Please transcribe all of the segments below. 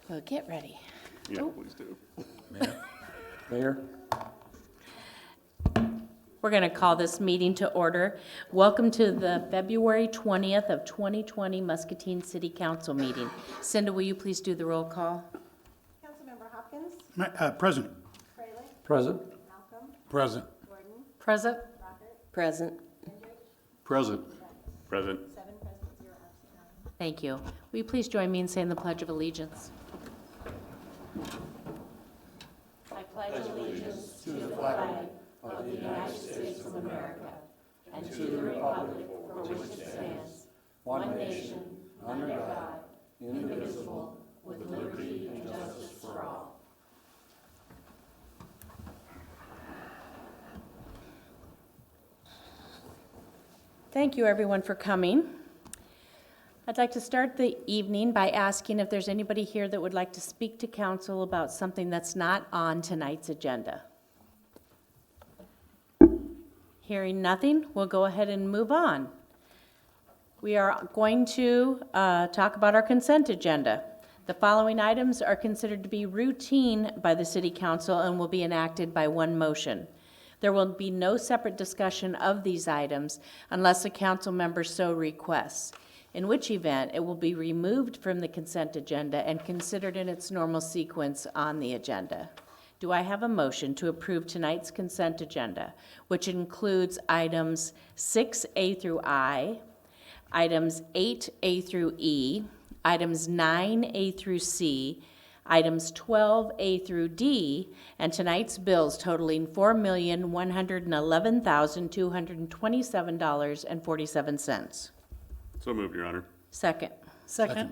Well, get ready. Yeah, Oh. please do. Mayor? We're going to call this meeting to order. Welcome to the February 20th of 2020 Muscatine City Council meeting. Cinda, will you please do the roll call? Councilmember Hopkins, Present. Freilich, Present. Malcolm, Present. Gordon, Present. Rockert, Present. Present. Present. 7 present, 0 absent. Thank you. Will you please join me in saying the Pledge of Allegiance? I pledge allegiance to the flag of the United States of America and to the republic for which it stands, one nation, under God, indivisible, with liberty and justice for all. Thank you, everyone, for coming. I'd like to start the evening by asking if there's anybody here that would like to speak to council about something that's not on tonight's agenda. Hearing nothing, we'll go ahead and move on. We are going to talk about our consent agenda. The following items are considered to be routine by the City Council and will be enacted by one motion. There will be no separate discussion of these items unless a council member so requests, in which event it will be removed from the consent agenda and considered in its normal sequence on the agenda. Do I have a motion to approve tonight's consent agenda, which includes items 6A through I, items 8A through E, items 9A through C, items 12A through D, and tonight's bills totaling $4,111,227.47. So moved, Your Honor. Second. Second.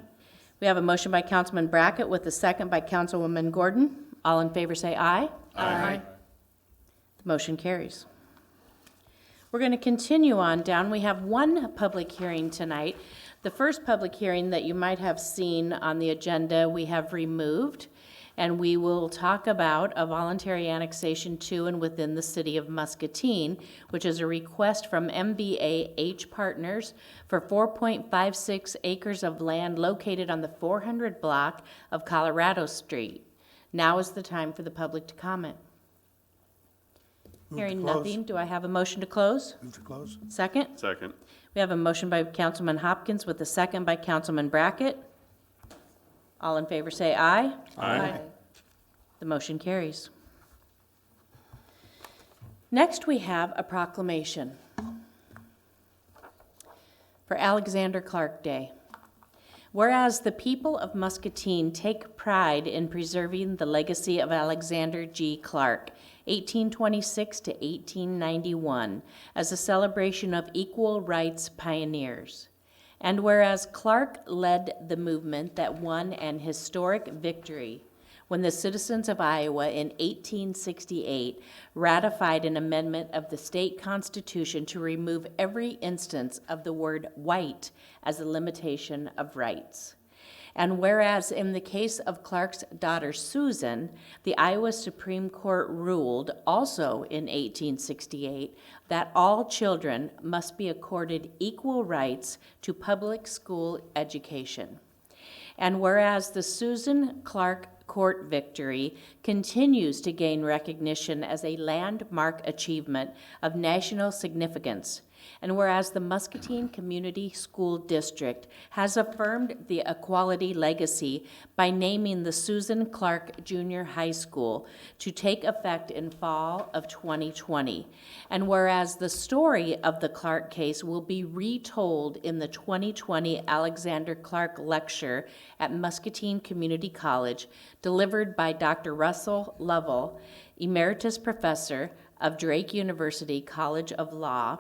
We have a motion by Councilman Brackett with a second by Councilwoman Gordon. All in favor say aye. Aye. The motion carries. We're going to continue on down. We have one public hearing tonight. The first public hearing that you might have seen on the agenda we have removed, and we will talk about a voluntary annexation to and within the city of Muscatine, which is a request from MBA H Partners for 4.56 acres of land located on the 400 block of Colorado Street. Now is the time for the public to comment. Hearing nothing, do I have a motion to close? Move to close. Second? Second. We have a motion by Councilman Hopkins with a second by Councilman Brackett. All in favor say aye. Aye. The motion carries. Next, we have a proclamation for Alexander Clark Day. Whereas the people of Muscatine take pride in preserving the legacy of Alexander G. Clark, 1826 to 1891, as a celebration of equal rights pioneers. And whereas Clark led the movement that won an historic victory when the citizens of Iowa in 1868 ratified an amendment of the state constitution to remove every instance of the word white as a limitation of rights. And whereas in the case of Clark's daughter Susan, the Iowa Supreme Court ruled also in 1868 that all children must be accorded equal rights to public school education. And whereas the Susan Clark Court victory continues to gain recognition as a landmark achievement of national significance, and whereas the Muscatine Community School District has affirmed the equality legacy by naming the Susan Clark Junior High School to take effect in fall of 2020, and whereas the story of the Clark case will be retold in the 2020 Alexander Clark Lecture at Muscatine Community College, delivered by Dr. Russell Lovell, Emeritus Professor of Drake University College of Law.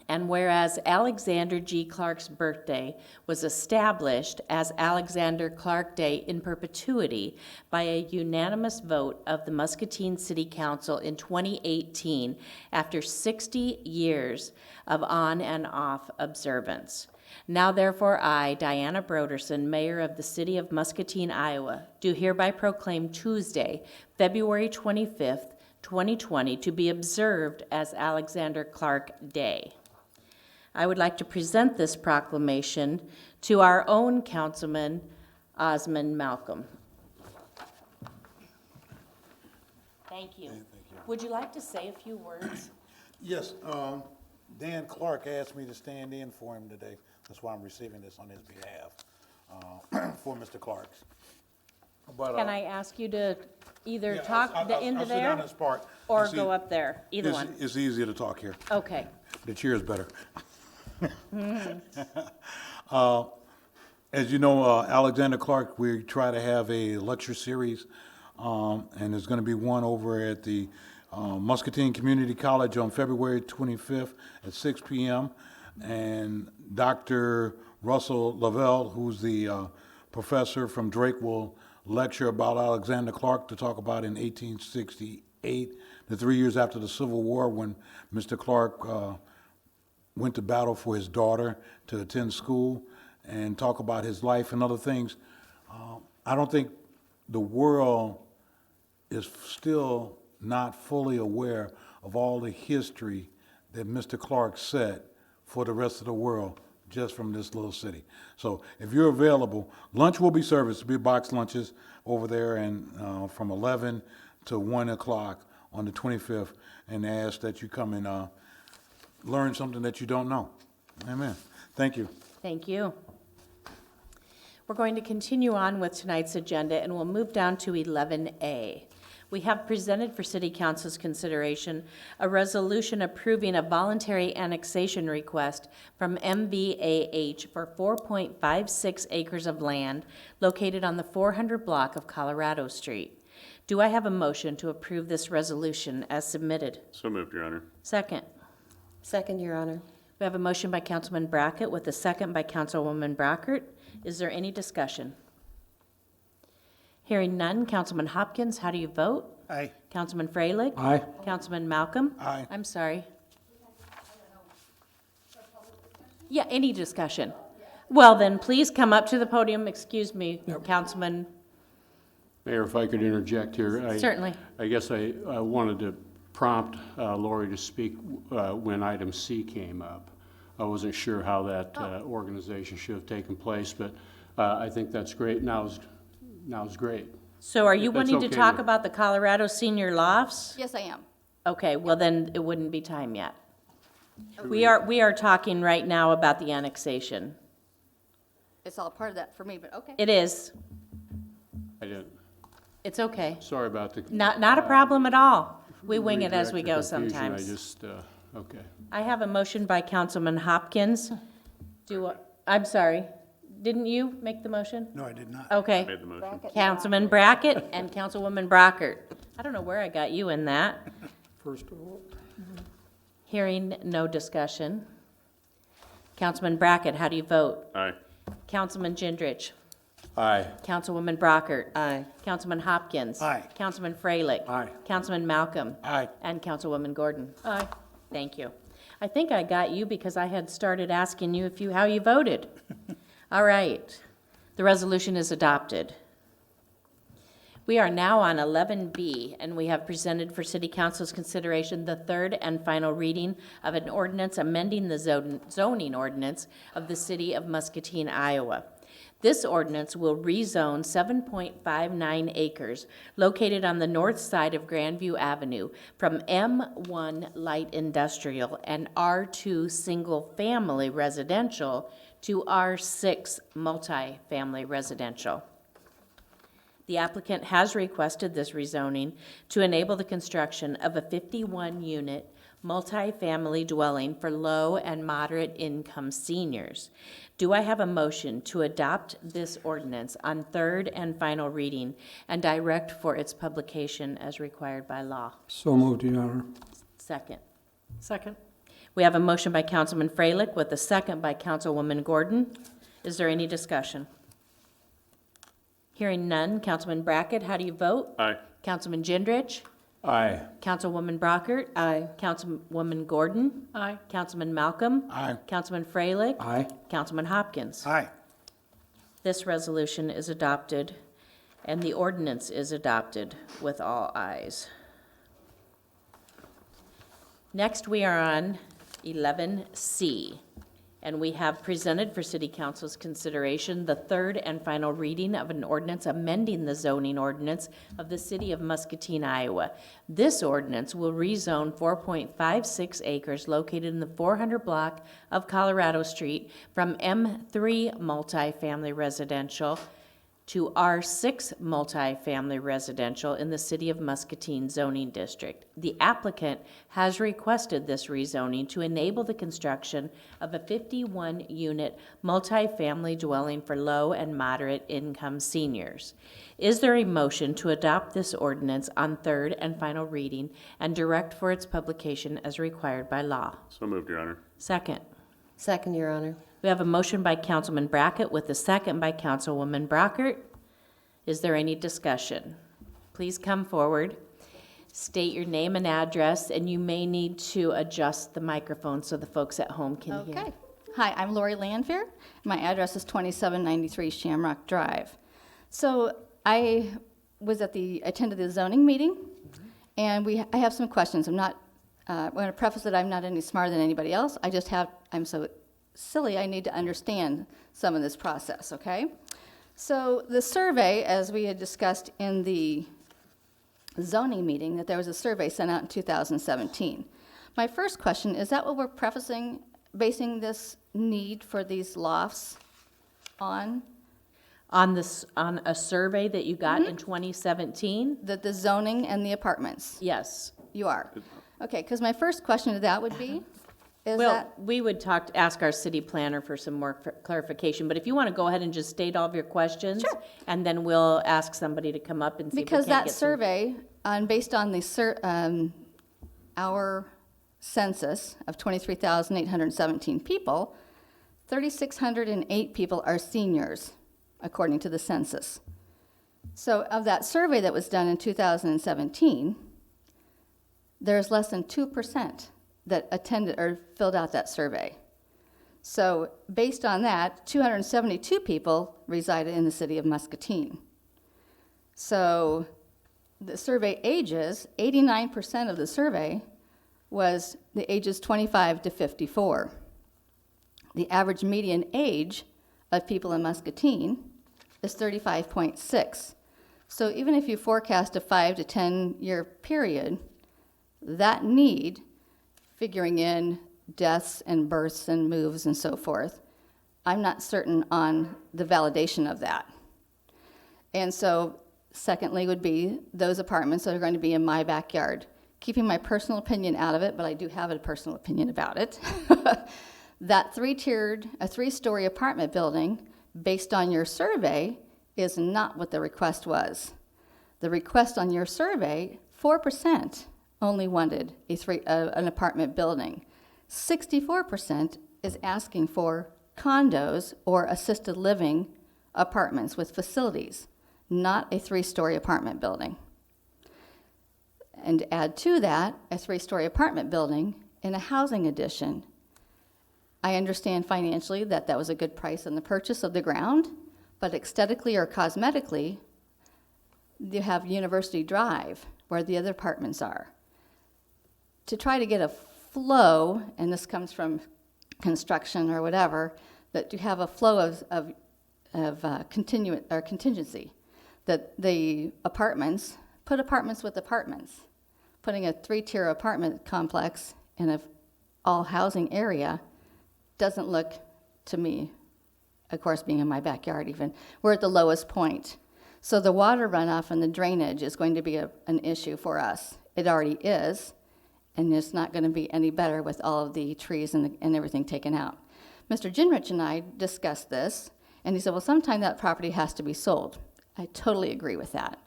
And whereas Alexander G. Clark's birthday was established as Alexander Clark Day in perpetuity by a unanimous vote of the Muscatine City Council in 2018 after 60 years of on and off observance. Now therefore I, Diana Broderson, Mayor of the City of Muscatine, Iowa, do hereby proclaim Tuesday, February 25th, 2020 to be observed as Alexander Clark Day. I would like to present this proclamation to our own Councilman Osmond Malcolm. Thank you. Would you like to say a few words? Yes, Dan Clark asked me to stand in for him today. That's why I'm receiving this on his behalf, for Mr. Clark's. But, Can I ask you to either yeah, talk into I'll sit down in there this part. or It's go ea- up there? Either it's- one. It's easier to talk here. Okay. The chair is better. Uh, As you know, Alexander Clark, we try to have a lecture series, and there's going to be one over at the Muscatine Community College on February 25th at 6 p.m. And Dr. Russell Lavelle, who's the professor from Drake, will lecture about Alexander Clark to talk about in 1868, the 3 years after the Civil War, when Mr. Clark went to battle for his daughter to attend school, and talk about his life and other things. I don't think the world is still not fully aware of all the history that Mr. Clark set for the rest of the world just from this little city. So if you're available, lunch will be serviced. There'll be box lunches over there, and from 11 to 1 o'clock on the 25th, and ask that you come and learn something that you don't know. Amen. Thank you. Thank you. We're going to continue on with tonight's agenda, and we'll move down to 11A. We have presented for City Council's consideration a resolution approving a voluntary annexation request from MVAH for 4.56 acres of land located on the 400 block of Colorado Street. Do I have a motion to approve this resolution as submitted? So moved, Your Honor. Second. Second, Your Honor. We have a motion by Councilman Brackett with a second by Councilwoman Brockert. Is there any discussion? Hearing none, Councilman Hopkins, how do you vote? Aye. Councilman Freilich? Aye. Councilman Malcolm? Aye. I'm sorry. Yeah, any discussion? Well, then, please come up to the podium. Excuse me, Councilman. Mayor, if I could interject here. Certainly. I guess I wanted to prompt Lori to speak when item C came up. I wasn't sure how that organization should have taken place, but I think that's great. Now's great. So are you That's wanting to okay talk with- about the Colorado Senior Lofts? Yes, I am. Okay, well, then it wouldn't be time yet. We are talking right now about the annexation. It's all part of that for me, but okay. It is. I didn't, It's okay. sorry about the. Not a problem at all. We wing it as we go Redirect or confusion. sometimes. I just, okay. I have a motion by Councilman Hopkins. I'm sorry, didn't you make the motion? No, I did not. Okay. Made the motion. Councilman Brackett and Councilwoman Brockert. I don't know where I got you in that. First of all. Hearing no discussion. Councilman Brackett, how do you vote? Aye. Councilman Gendrich? Aye. Councilwoman Brockert? Aye. Councilman Hopkins? Aye. Councilman Freilich? Aye. Councilman Malcolm? Aye. And Councilwoman Gordon? Aye. Thank you. I think I got you because I had started asking you how you voted. All right. The resolution is adopted. We are now on 11B, and we have presented for City Council's consideration the third and final reading of an ordinance amending the zoning ordinance of the City of Muscatine, Iowa. This ordinance will rezone 7.59 acres located on the north side of Grandview Avenue from M1 Light Industrial and R2 Single Family Residential to R6 Multifamily Residential. The applicant has requested this rezoning to enable the construction of a 51-unit multifamily dwelling for low and moderate income seniors. Do I have a motion to adopt this ordinance on third and final reading and direct for its publication as required by law? So moved, Your Honor. Second. Second. We have a motion by Councilman Freilich with a second by Councilwoman Gordon. Is there any discussion? Hearing none, Councilman Brackett, how do you vote? Aye. Councilman Gendrich? Aye. Councilwoman Brockert? Aye. Councilwoman Gordon? Aye. Councilman Malcolm? Aye. Councilman Freilich? Aye. Councilman Hopkins? Aye. This resolution is adopted, and the ordinance is adopted with all ayes. Next, we are on 11C. And we have presented for City Council's consideration the third and final reading of an ordinance amending the zoning ordinance of the City of Muscatine, Iowa. This ordinance will rezone 4.56 acres located in the 400 block of Colorado Street from M3 multifamily residential to R6 multifamily residential in the City of Muscatine zoning district. The applicant has requested this rezoning to enable the construction of a 51-unit multifamily dwelling for low and moderate income seniors. Is there a motion to adopt this ordinance on third and final reading and direct for its publication as required by law? So moved, Your Honor. Second. Second, Your Honor. We have a motion by Councilman Brackett with a second by Councilwoman Brockert. Is there any discussion? Please come forward, state your name and address, and you may need to adjust the microphone so the folks at home can hear. Okay. Hi, I'm Lori Landfair. My address is 2793 Shamrock Drive. So I attended the zoning meeting, and I have some questions. I'm going to preface that I'm not any smarter than anybody else. I'm so silly, I need to understand some of this process, okay? So the survey, as we had discussed in the zoning meeting, that there was a survey sent out in 2017. My first question, is that what we're basing this need for these lofts on? On a survey that you got in 2017? The zoning and the apartments? Yes. You are? Okay, because my first question to that would be, Well, we would ask our city planner for some more clarification, but if you want to go ahead and just state all of your questions. Sure. And then we'll ask somebody to come up and see if we because can't that get some. survey, based on our census of 23,817 people, 3,608 people are seniors, according to the census. So of that survey that was done in 2017, there's less than 2% that attended or filled out that survey. So based on that, 272 people resided in the City of Muscatine. So the survey ages, 89% of the survey was the ages 25 to 54. The average median age of people in Muscatine is 35.6. So even if you forecast a 5 to 10 year period, that need, figuring in deaths and births and moves and so forth, I'm not certain on the validation of that. And so secondly would be those apartments that are going to be in my backyard. Keeping my personal opinion out of it, but I do have a personal opinion about it. That a three-story apartment building, based on your survey, is not what the request was. The request on your survey, 4% only wanted an apartment building. 64% is asking for condos or assisted living apartments with facilities, not a three-story apartment building. And add to that a three-story apartment building in a housing addition. I understand financially that was a good price on the purchase of the ground, but aesthetically or cosmetically, you have University Drive where the other apartments are. To try to get a flow, and this comes from construction or whatever, that you have a flow of contingency, that the apartments, put apartments with apartments. Putting a three-tier apartment complex in an all-housing area doesn't look, to me, of course, being in my backyard even, we're at the lowest point. So the water runoff and the drainage is going to be an issue for us. It already is, and it's not going to be any better with all of the trees and everything taken out. Mr. Ginrich and I discussed this, and he said, well, sometime that property has to be sold. I totally agree with that.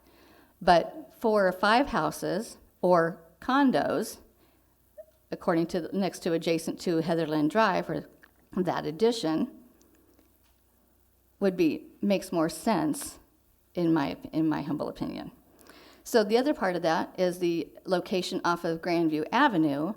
But 4 or 5 houses or condos, according to next to adjacent to Heatherland Drive, or that addition, makes more sense in my humble opinion. So the other part of that is the location off of Grandview Avenue.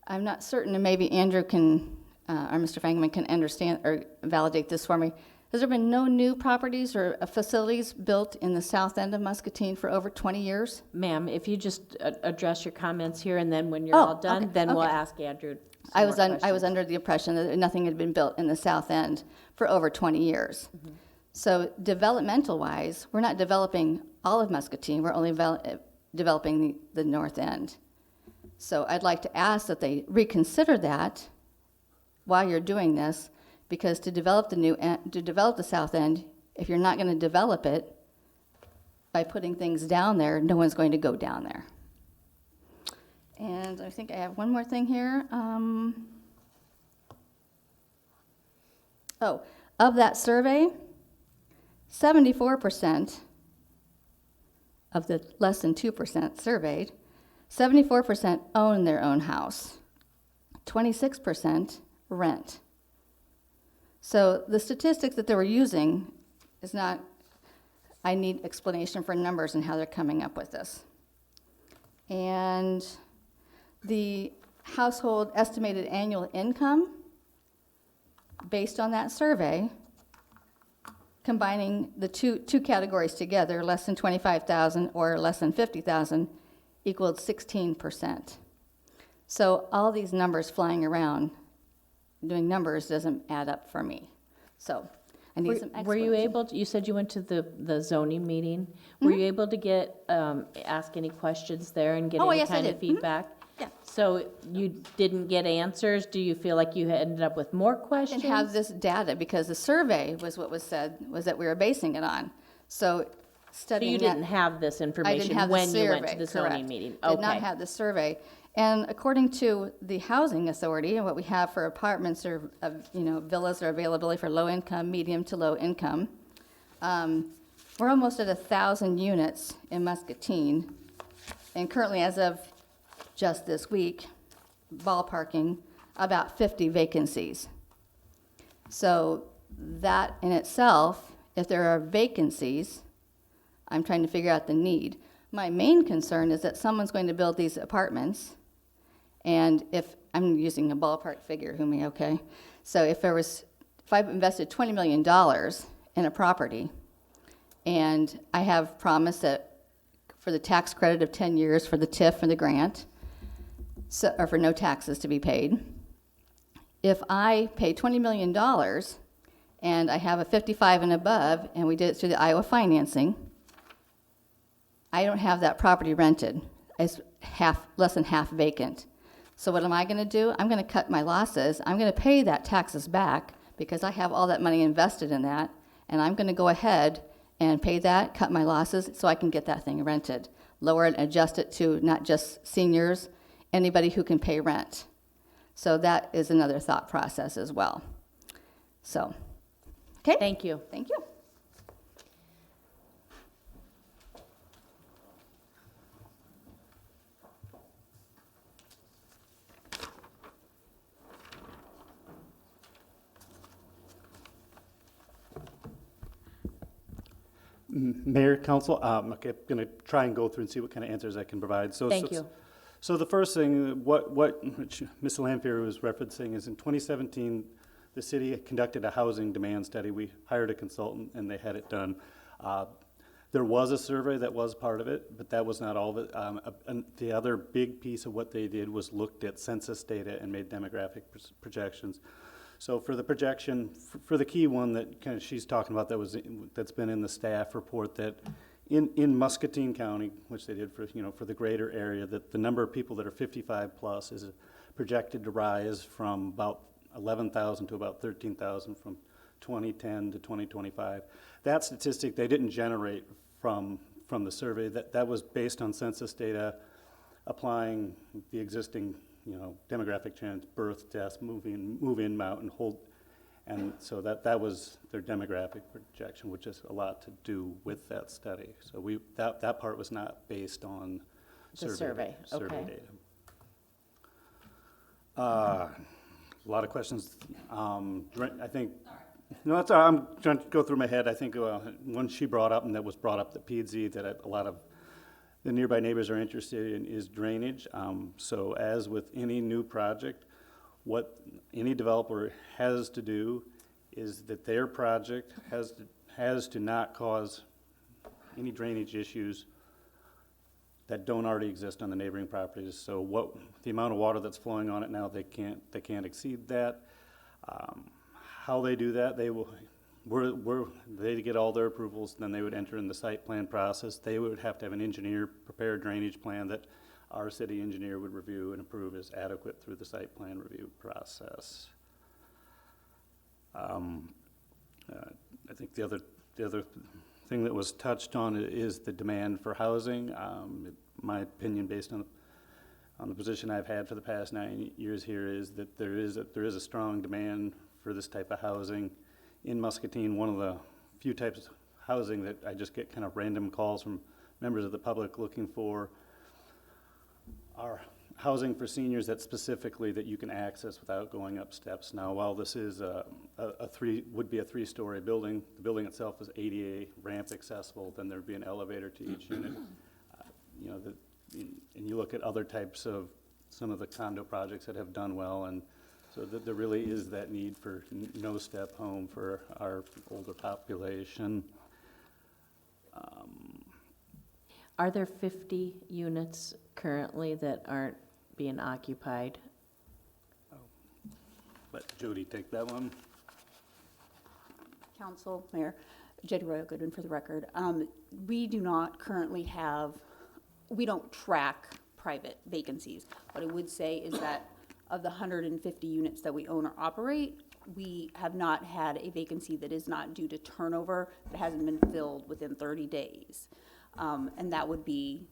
I'm not certain, and maybe Andrew can, or Mr. Fangman can understand or validate this for me. Has there been no new properties or facilities built in the south end of Muscatine for over 20 years? Ma'am, if you just address your comments here, and then when you're Oh, all done, okay, then we'll okay. ask Andrew some I was, more I was questions. under the impression that nothing had been built in the south end for over 20 years. So developmental-wise, we're not developing all of Muscatine, we're only developing the north end. So I'd like to ask that they reconsider that while you're doing this, because to develop to develop the south end, if you're not going to develop it by putting things down there, no one's going to go down there. And I think I have one more thing here. Of that survey, 74% of the less than 2% surveyed, 74% own their own house. 26% rent. So the statistics that they were using is not, I need explanation for numbers and how they're coming up with this. And the household estimated annual income, based on that survey, combining the two categories together, less than 25,000 or less than 50,000, equaled 16%. So all these numbers flying around, doing numbers doesn't add up for me. So I need some explanation. Were you able to, you said you went to the zoning meeting. Were you able to get, ask any questions there and get Oh, any yes, I kind of did. feedback? Yeah. So you didn't get answers? Do you feel like you ended up with more questions? Didn't have this data because the survey was what was said, was that we were basing it on. So So studying you that. didn't have this I information didn't have the when survey, you went to the zoning correct. meeting? Did not Okay. have the survey. And according to the Housing Authority, and what we have for apartments or, villas or availability for low income, medium to low income, we're almost at 1,000 units in Muscatine. And currently, as of just this week, ballparking, about 50 vacancies. So that in itself, if there are vacancies, I'm trying to figure out the need. My main concern is that someone's going to build these apartments, and if, I'm using a ballpark figure, okay? So if I've invested $20 million in a property, and I have promised that for the tax credit of 10 years for the TIF and the grant, or for no taxes to be paid, if I pay $20 million and I have a 55 and above, and we did it through the Iowa financing, I don't have that property rented. It's less than half vacant. So what am I going to do? I'm going to cut my losses. I'm going to pay that taxes back because I have all that money invested in that, and I'm going to go ahead and pay that, cut my losses, so I can get that thing rented. Lower it, adjust it to not just seniors, anybody who can pay rent. So that is another thought process as well. So, okay? Thank you. Thank you. Mayor, Council, I'm going to try and go through and see what kind of answers I can provide. Thank you. So the first thing, which Ms. Lanfear was referencing is in 2017, the city conducted a housing demand study. We hired a consultant and they had it done. There was a survey that was part of it, but that was not all of it. And the other big piece of what they did was looked at census data and made demographic projections. So for the projection, for the key one that kind of she's talking about that's been in the staff report, that in Muscatine County, which they did for the greater area, that the number of people that are 55 plus is projected to rise from about 11,000 to about 13,000 from 2010 to 2025. That statistic they didn't generate from the survey. That was based on census data, applying the existing demographic trends, birth, deaths, move-in, out, and hold. And so that was their demographic projection, which has a lot to do with that study. So that part was not based on The survey, okay. data. A lot of questions. I think, no, that's all right. I'm trying to go through my head. I think one she brought up, and that was brought up at PZ, that a lot of the nearby neighbors are interested in is drainage. So as with any new project, what any developer has to do is that their project has to not cause any drainage issues that don't already exist on the neighboring properties. So the amount of water that's flowing on it now, they can't exceed that. How they do that, they get all their approvals, then they would enter in the site plan process. They would have to have an engineer prepare a drainage plan that our city engineer would review and approve as adequate through the site plan review process. I think the other thing that was touched on is the demand for housing. My opinion, based on the position I've had for the past 9 years here, is that there is a strong demand for this type of housing in Muscatine. One of the few types of housing that I just get kind of random calls from members of the public looking for are housing for seniors that specifically that you can access without going up steps. Now, while this is would be a three-story building, the building itself is ADA ramp accessible, then there'd be an elevator to each unit. You know, and you look at other types of some of the condo projects that have done well, and so there really is that need for no-step home for our older population. Are there 50 units currently that aren't being occupied? Let Jody take that one. Council, Mayor, Jody Royal Goodwin for the record. We do not currently have, we don't track private vacancies. What I would say is that of the 150 units that we own or operate, we have not had a vacancy that is not due to turnover, that hasn't been filled within 30 days. And that would be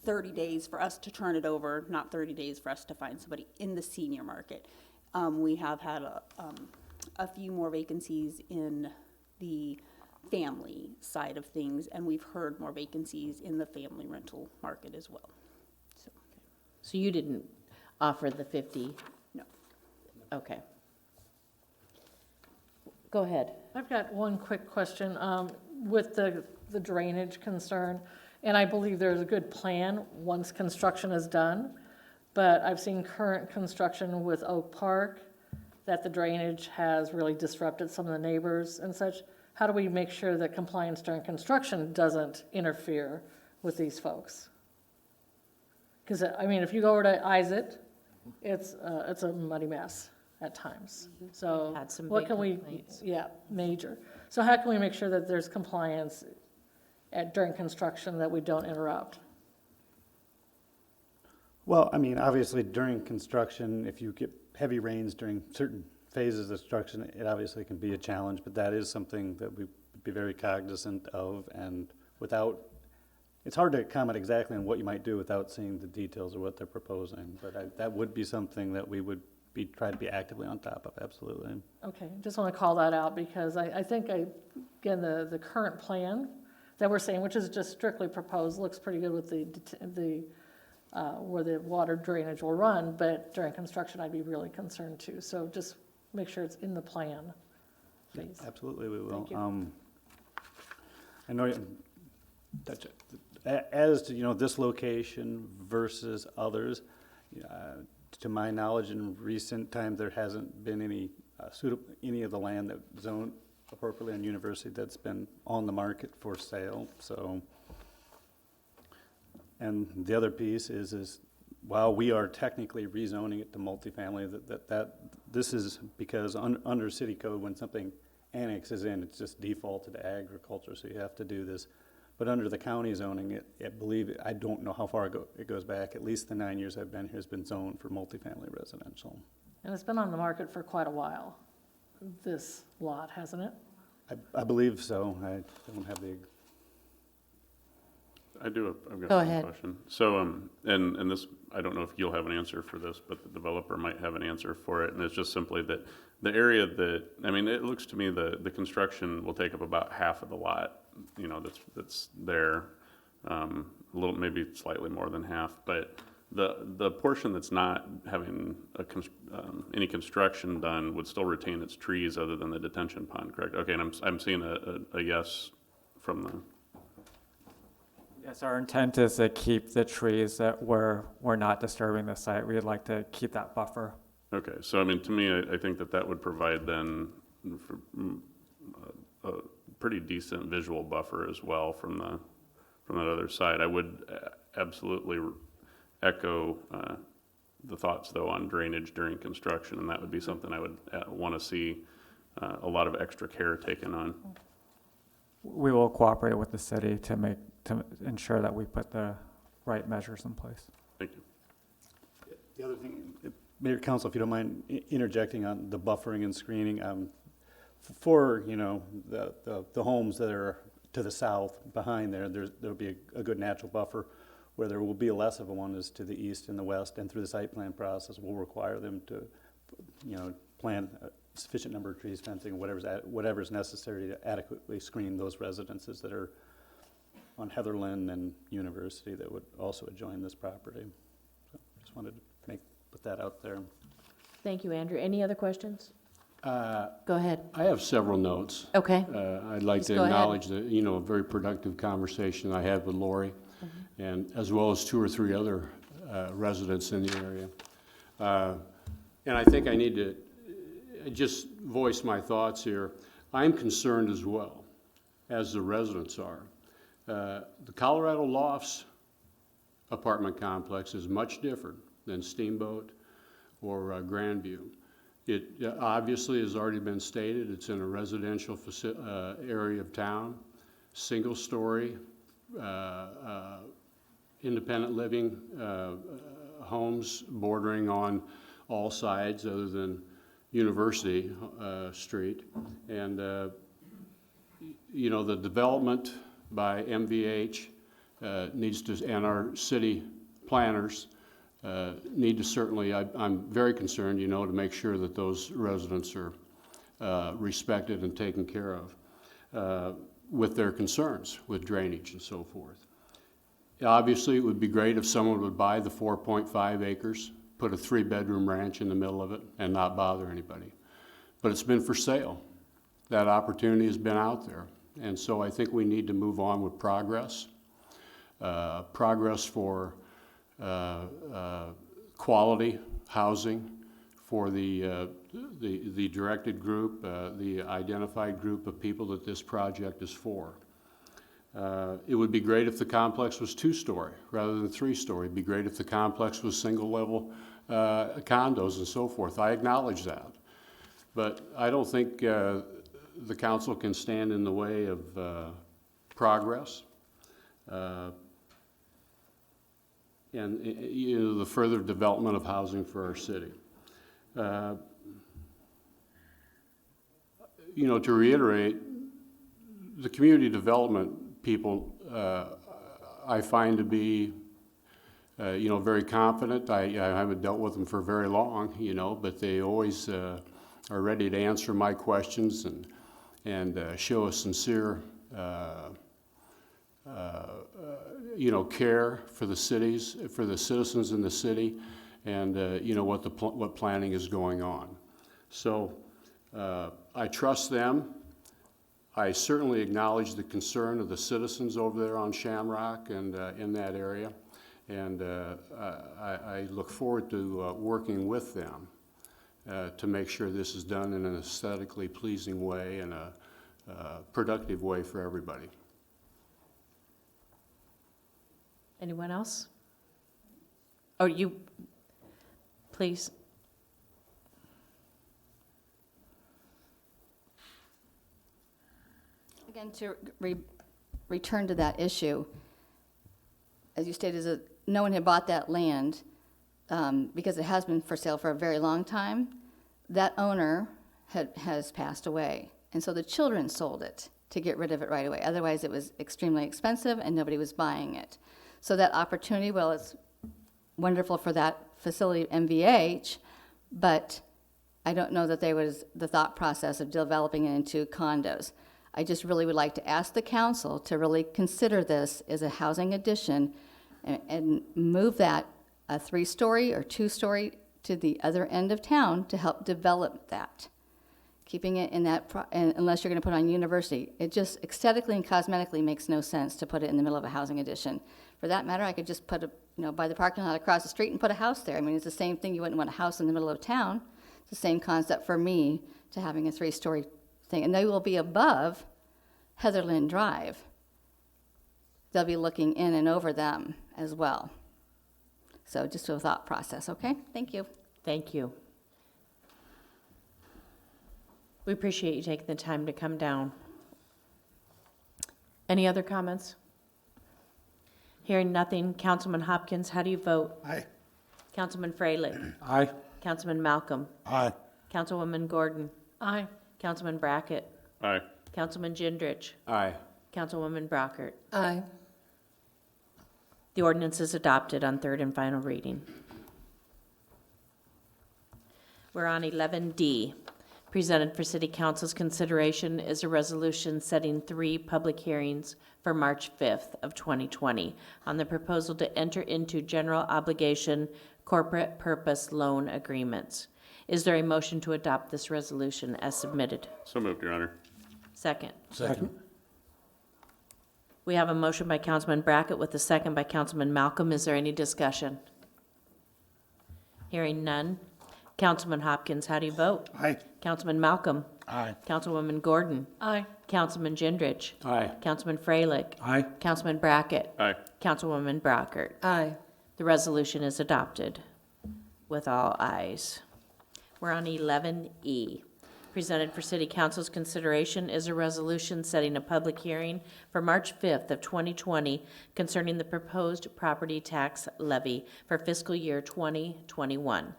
30 days for us to turn it over, not 30 days for us to find somebody in the senior market. We have had a few more vacancies in the family side of things, and we've heard more vacancies in the family rental market as well. So you didn't offer the 50? No. Okay. Go ahead. I've got one quick question with the drainage concern, and I believe there's a good plan once construction is done, but I've seen current construction with Oak Park that the drainage has really disrupted some of the neighbors and such. How do we make sure that compliance during construction doesn't interfere with these folks? Because, I mean, if you go over to Isaac, it's a muddy mess at times. So Had some what big can we, complaints. yeah, major. So how can we make sure that there's compliance during construction, that we don't interrupt? Well, I mean, obviously during construction, if you get heavy rains during certain phases of construction, it obviously can be a challenge, but that is something that we would be very cognizant of, and it's hard to comment exactly on what you might do without seeing the details of what they're proposing, but that would be something that we would try to be actively on top of, absolutely. Okay, just want to call that out because I think, again, the current plan that we're saying, which is just strictly proposed, looks pretty good with the where the water drainage will run, but during construction, I'd be really concerned too. So just make sure it's in the plan, please. Absolutely, we will. Thank you. I know, as to, this location versus others, to my knowledge, in recent times, there hasn't been any of the land that zoned appropriately on University that's been on the market for sale, so. And the other piece is while we are technically rezoning it to multifamily, that this is because under city code, when something annexes in, it's just defaulted to agriculture, so you have to do this. But under the county zoning, I don't know how far it goes back, at least the 9 years I've been here has been zoned for multifamily residential. And it's been on the market for quite a while, this lot, hasn't it? I believe so. I don't have I've got Go one ahead. question. So, and this, I don't know if you'll have an answer for this, but the developer might have an answer for it, and it's just simply that the area that, I mean, it looks to me the construction will take up about half of the lot, that's there, a little, maybe slightly more than half, but the portion that's not having any construction done would still retain its trees other than the detention pond, correct? Okay, and I'm seeing a yes from the. Yes, our intent is to keep the trees that we're not disturbing the site. We'd like to keep that buffer Okay, so I mean, to me, I think that would provide then for, a pretty decent visual buffer as well from that other side. I would absolutely echo the thoughts though on drainage during construction, and that would be something I would want to see a lot of extra care taken on. We will cooperate with the city to ensure that we put the right measures in place. Thank you. The other thing, Mayor, Council, if you don't mind interjecting on the buffering and screening, for, you know, the homes that are to the south behind there'll be a good natural buffer. Where there will be less of a one is to the east and the west, and through the site plan process, we'll require them to, you know, plant a sufficient number of trees, fencing, whatever's necessary to adequately screen those residences that are on Heatherland and University that would also adjoin this property. So just wanted to put that out there. Thank you, Andrew. Any other questions? Go ahead. I have several notes. Okay. I'd like Please to go ahead. acknowledge the, you know, a very productive conversation I had with Lori, and as well as 2 or 3 other residents in the area. And I think I need to just voice my thoughts here. I'm concerned as well, as the residents are. The Colorado Lofts apartment complex is much different than Steamboat or Grandview. It obviously has already been stated, it's in a residential area of town, single story, independent living homes bordering on all sides other than University Street. And, you know, the development by MVH needs to, and our city planners need to certainly, I'm very concerned, you know, to make sure that those residents are respected and taken care of with their concerns with drainage and so forth. Obviously, it would be great if someone would buy the 4.5 acres, put a 3-bedroom ranch in the middle of it, and not bother anybody. But it's been for sale. That opportunity has been out there. And so I think we need to move on with progress. Progress for quality housing for the directed group, the identified group of people that this project is for. It would be great if the complex was 2-story rather than 3-story. It'd be great if the complex was single-level condos and so forth. I acknowledge that. But I don't think the council can stand in the way of progress and you know, the further development of housing for our city. You know, to reiterate, the community development people I find to be, you know, very confident. I haven't dealt with them for very long, you know, but they always are ready to answer my questions and show a sincere, you know, care for the cities, for the citizens in the city, and you know what planning is going on. So I trust them. I certainly acknowledge the concern of the citizens over there on Shamrock and in that area, and I look forward to working with them to make sure this is done in an aesthetically pleasing way and a productive way for everybody. Anyone else? Oh, you, please. Again, to return to that issue, as you stated, is that no one had bought that land because it has been for sale for a very long time. That owner has passed away, and so the children sold it to get rid of it right away. Otherwise, it was extremely expensive and nobody was buying it. So that opportunity, well, it's wonderful for that facility, MVH, but I don't know that there was the thought process of developing it into condos. I just really would like to ask the council to really consider this as a housing addition and move that a 3-story or 2-story to the other end of town to help develop that. keeping it in that, unless you're going to put it on university. It just aesthetically and cosmetically makes no sense to put it in the middle of a housing addition. For that matter, I could just put by the parking lot across the street and put a house there. I mean, it's the same thing. You wouldn't want a house in the middle of town. It's the same concept for me to having a 3-story thing. And they will be above Heatherland Drive. They'll be looking in and over them as well. So just a thought process, okay? Thank you. Thank you. We appreciate you taking the time to come down. Any other comments? Hearing nothing, Councilman Hopkins, how do you vote? Aye. Councilman Freilich? Aye. Councilman Malcolm? Aye. Councilwoman Gordon? Aye. Councilman Brackett? Aye. Councilman Gendrich? Aye. Councilwoman Brockert? Aye. The ordinance is adopted on third and final reading. We're on 11D. Presented for City Council's consideration is a resolution setting 3 public hearings for March 5th of 2020 on the proposal to enter into general obligation corporate purpose loan agreements. Is there a motion to adopt this resolution as submitted? So moved, Your Honor. Second. Second. We have a motion by Councilman Brackett with a second by Councilman Malcolm. Is there any discussion? Hearing none. Councilman Hopkins, how do you vote? Aye. Councilman Malcolm? Aye. Councilwoman Gordon? Aye. Councilman Gendrich? Aye. Councilman Freilich? Aye. Councilman Brackett? Aye. Councilwoman Brockert? Aye. The resolution is adopted with all ayes. We're on 11E. Presented for City Council's consideration is a resolution setting a public hearing for March 5th of 2020 concerning the proposed property tax levy for fiscal year 2021.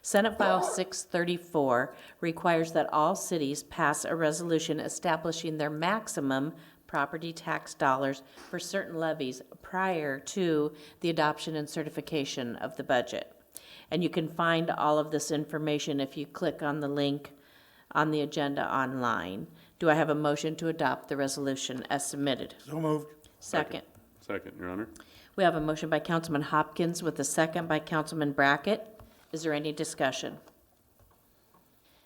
Senate File 634 requires that all cities pass a resolution establishing their maximum property tax dollars for certain levies prior to the adoption and certification of the budget. And you can find all of this information if you click on the link on the agenda online. Do I have a motion to adopt the resolution as submitted? So moved. Second. Second, Your Honor. We have a motion by Councilman Hopkins with a second by Councilman Brackett. Is there any discussion?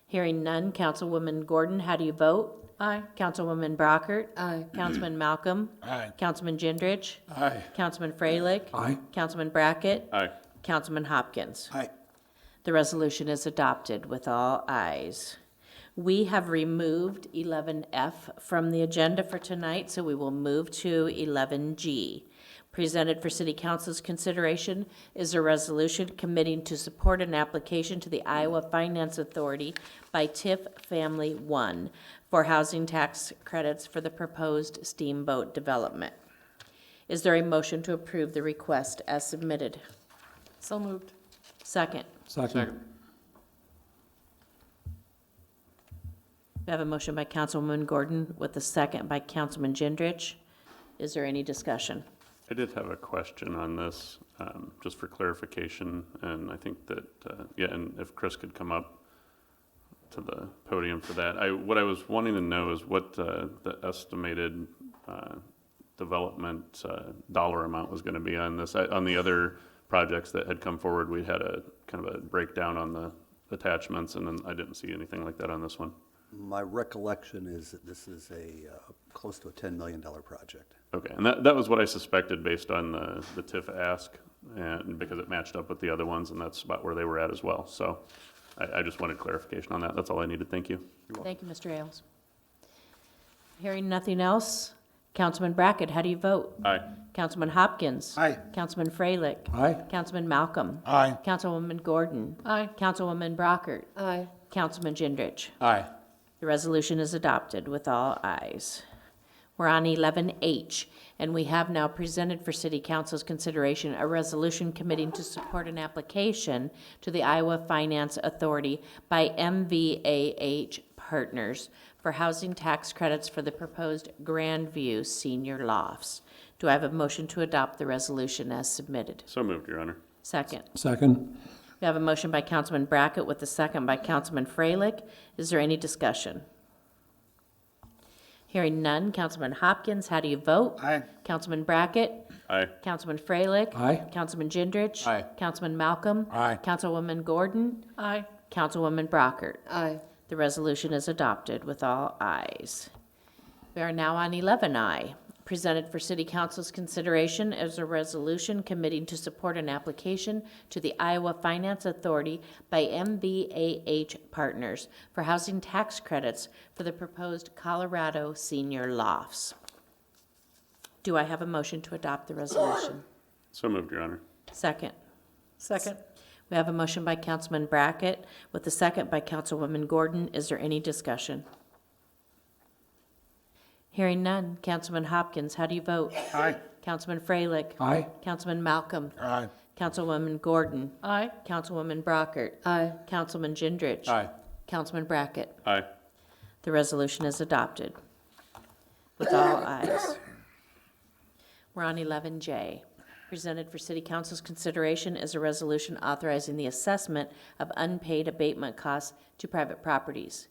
Hearing none, Councilwoman Gordon, how do you vote? Aye. Councilwoman Brockert? Aye. Councilman Malcolm? Aye. Councilman Gendrich? Aye. Councilman Freilich? Aye. Councilman Brackett? Aye. Councilman Hopkins? Aye. The resolution is adopted with all ayes. We have removed 11F from the agenda for tonight, so we will move to 11G. Presented for City Council's consideration is a resolution committing to support an application to the Iowa Finance Authority by TIF Family One for housing tax credits for the proposed steamboat development. Is there a motion to approve the request as submitted? So moved. Second. Second. We have a motion by Councilwoman Gordon with a second by Councilman Gendrich. Is there any discussion? I did have a question on this, just for clarification, and I think that, yeah, and if Chris could come up to the podium for that. What I was wanting to know is what the estimated development dollar amount was going to be on this. On the other projects that had come forward, we had a kind of a breakdown on the attachments, and then I didn't see anything like that on this one. My recollection is that this is a close to a $10 million project. Okay, and that was what I suspected based on the TIF ask, and because it matched up with the other ones, and that's about where they were at as well. So I just wanted clarification on that. That's all I needed. Thank you. Thank you, Mr. Ailes. Hearing nothing else, Councilman Brackett, how do you vote? Aye. Councilman Hopkins? Aye. Councilman Freilich? Aye. Councilman Malcolm? Aye. Councilwoman Gordon? Aye. Councilwoman Brockert? Aye. Councilman Gendrich? Aye. The resolution is adopted with all ayes. We're on 11H, and we have now presented for City Council's consideration a resolution committing to support an application to the Iowa Finance Authority by MVAH Partners for housing tax credits for the proposed Grandview Senior Lofts. Do I have a motion to adopt the resolution as submitted? So moved, Your Honor. Second. Second. We have a motion by Councilman Brackett with a second by Councilman Freilich. Is there any discussion? Hearing none, Councilman Hopkins, how do you vote? Aye. Councilman Brackett? Aye. Councilman Freilich? Aye. Councilman Gendrich? Aye. Councilman Malcolm? Aye. Councilwoman Gordon? Aye. Councilwoman Brockert? Aye. The resolution is adopted with all ayes. We are now on 11I, presented for City Council's consideration as a resolution committing to support an application to the Iowa Finance Authority by MBAH Partners for housing tax credits for the proposed Colorado senior lofts. Do I have a motion to adopt the resolution? So moved, Your Honor. Second. Second. We have a motion by Councilman Brackett with a second by Councilwoman Gordon. Is there any discussion? Hearing none. Councilman Hopkins, how do you vote? Aye. Councilman Freilich? Aye. Councilman Malcolm? Aye. Councilwoman Gordon? Aye. Councilwoman Brockert? Aye. Councilman Gendrich? Aye. Councilman Brackett? Aye. The resolution is adopted with all ayes. We're on 11J. Presented for City Council's consideration is a resolution authorizing the assessment of unpaid abatement costs to private properties.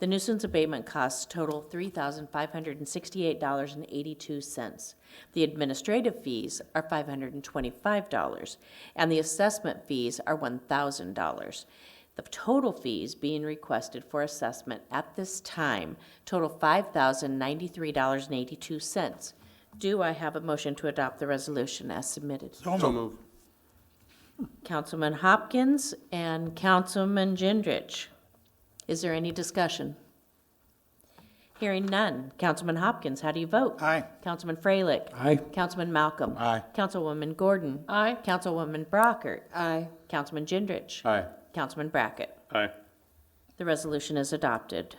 The nuisance abatement costs total $3,568.82. The administrative fees are $525, and the assessment fees are $1,000. The total fees being requested for assessment at this time total $5,093.82. Do I have a motion to adopt the resolution as submitted? So moved. Councilman Hopkins and Councilman Gendrich. Is there any discussion? Hearing none. Councilman Hopkins, how do you vote? Aye. Councilman Freilich? Aye. Councilman Malcolm? Aye. Councilwoman Gordon? Aye. Councilwoman Brockert? Aye. Councilman Gendrich? Aye. Councilman Brackett? Aye. The resolution is adopted.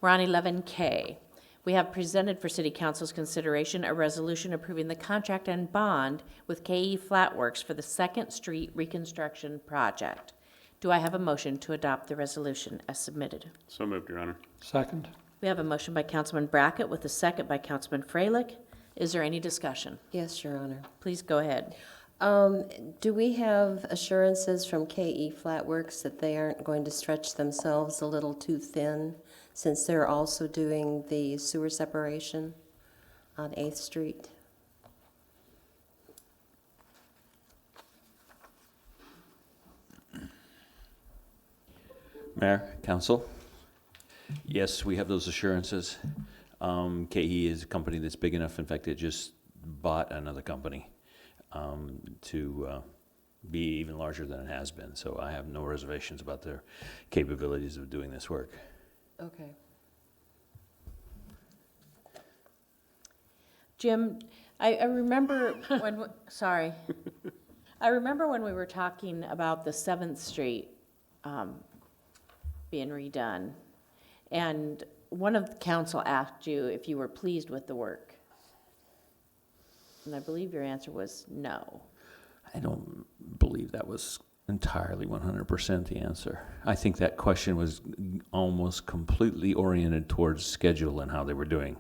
We're on 11K. We have presented for City Council's consideration a resolution approving the contract and bond with KE Flatworks for the Second Street Reconstruction Project. Do I have a motion to adopt the resolution as submitted? So moved, Your Honor. Second. We have a motion by Councilman Brackett with a second by Councilman Freilich. Is there any discussion? Yes, Your Honor. Please go ahead. Do we have assurances from KE Flatworks that they aren't going to stretch themselves a little too thin, since they're also doing the sewer separation on 8th Street? Mayor, council, yes, we have those assurances. KE is a company that's big enough, in fact, it just bought another company to be even larger than it has been. So I have no reservations about their capabilities of doing this work. Okay. Jim, I remember when, sorry. I remember when we were talking about the 7th Street being redone, and one of the council asked you if you were pleased with the work. And I believe your answer was no. I don't believe that was entirely 100% the answer. I think that question was almost completely oriented towards schedule and how they were doing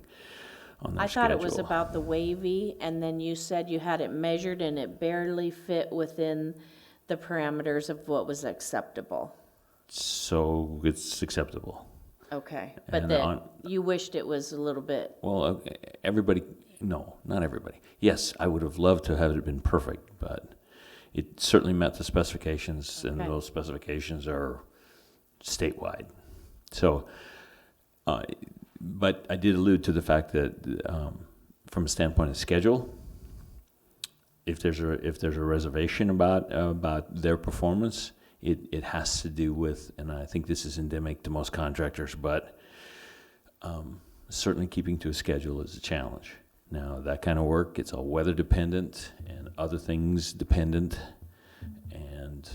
on their I thought it was schedule. about the wavy, and then you said you had it measured and it barely fit within the parameters of what was acceptable. So it's acceptable. Okay, but And then on- you wished it was a little bit, Well, everybody, no, not everybody. Yes, I would have loved to have it been perfect, but it certainly met the specifications, and Okay. those specifications are statewide. So, but I did allude to the fact that from a standpoint of schedule, if there's a reservation about their performance, it has to do with, and I think this is endemic to most contractors, but certainly keeping to a schedule is a challenge. Now, that kind of work, it's all weather dependent and other things dependent. And,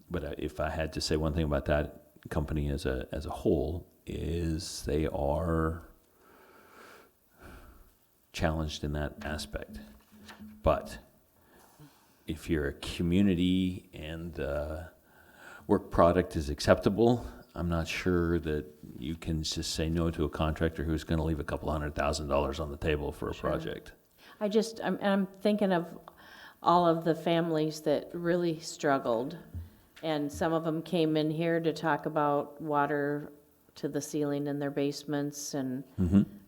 but if I had to say one thing about that company as a whole, is they are challenged in that aspect. But if you're a community and work product is acceptable, I'm not sure that you can just say no to a contractor who's going to leave a couple $100,000 on the table for a project. I'm thinking of all of the families that really struggled, and some of them came in here to talk about water to the ceiling in their basements, and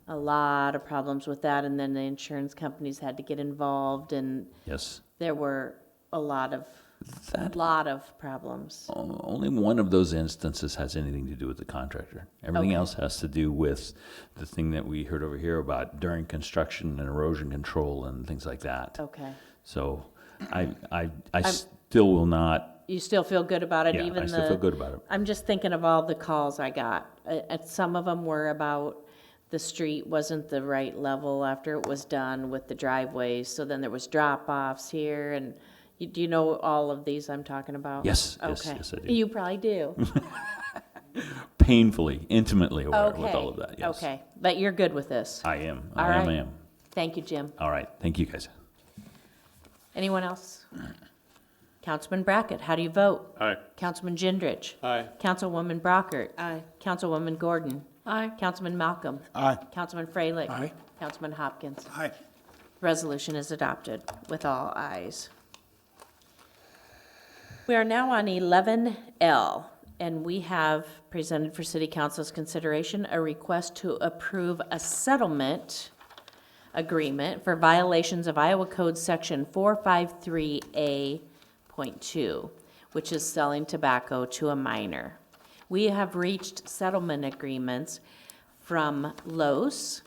a lot of problems with that, and then the insurance companies had to get involved, and Yes. there were a lot of That, Lot of problems. only one of those instances has anything to do with the contractor. Everything Okay. else has to do with the thing that we heard over here about during construction and erosion control and things like that. Okay. So I still will not, You still feel good about it, yeah, even I still feel good about it. I'm just thinking of all the calls I got. Some of them were about the street wasn't the right level after it was done with the driveways, so then there was drop-offs here, and do you know all of these I'm talking about? Yes, Okay. yes, I do. You probably do. Painfully, intimately aware with all of that, yes. Okay, but you're good with this? I am, All I right. am. Thank you, Jim. All right, thank you, guys. Anyone else? Councilman Brackett, how do you vote? Aye. Councilman Gendrich? Aye. Councilwoman Brockert? Aye. Councilwoman Gordon? Aye. Councilman Malcolm? Aye. Councilman Freilich? Aye. Councilman Hopkins? Aye. Resolution is adopted with all ayes. We are now on 11L, and we have presented for City Council's consideration a request to approve a settlement agreement for violations of Iowa Code Section 453A.2, which is selling tobacco to a minor. We have reached settlement agreements from Los,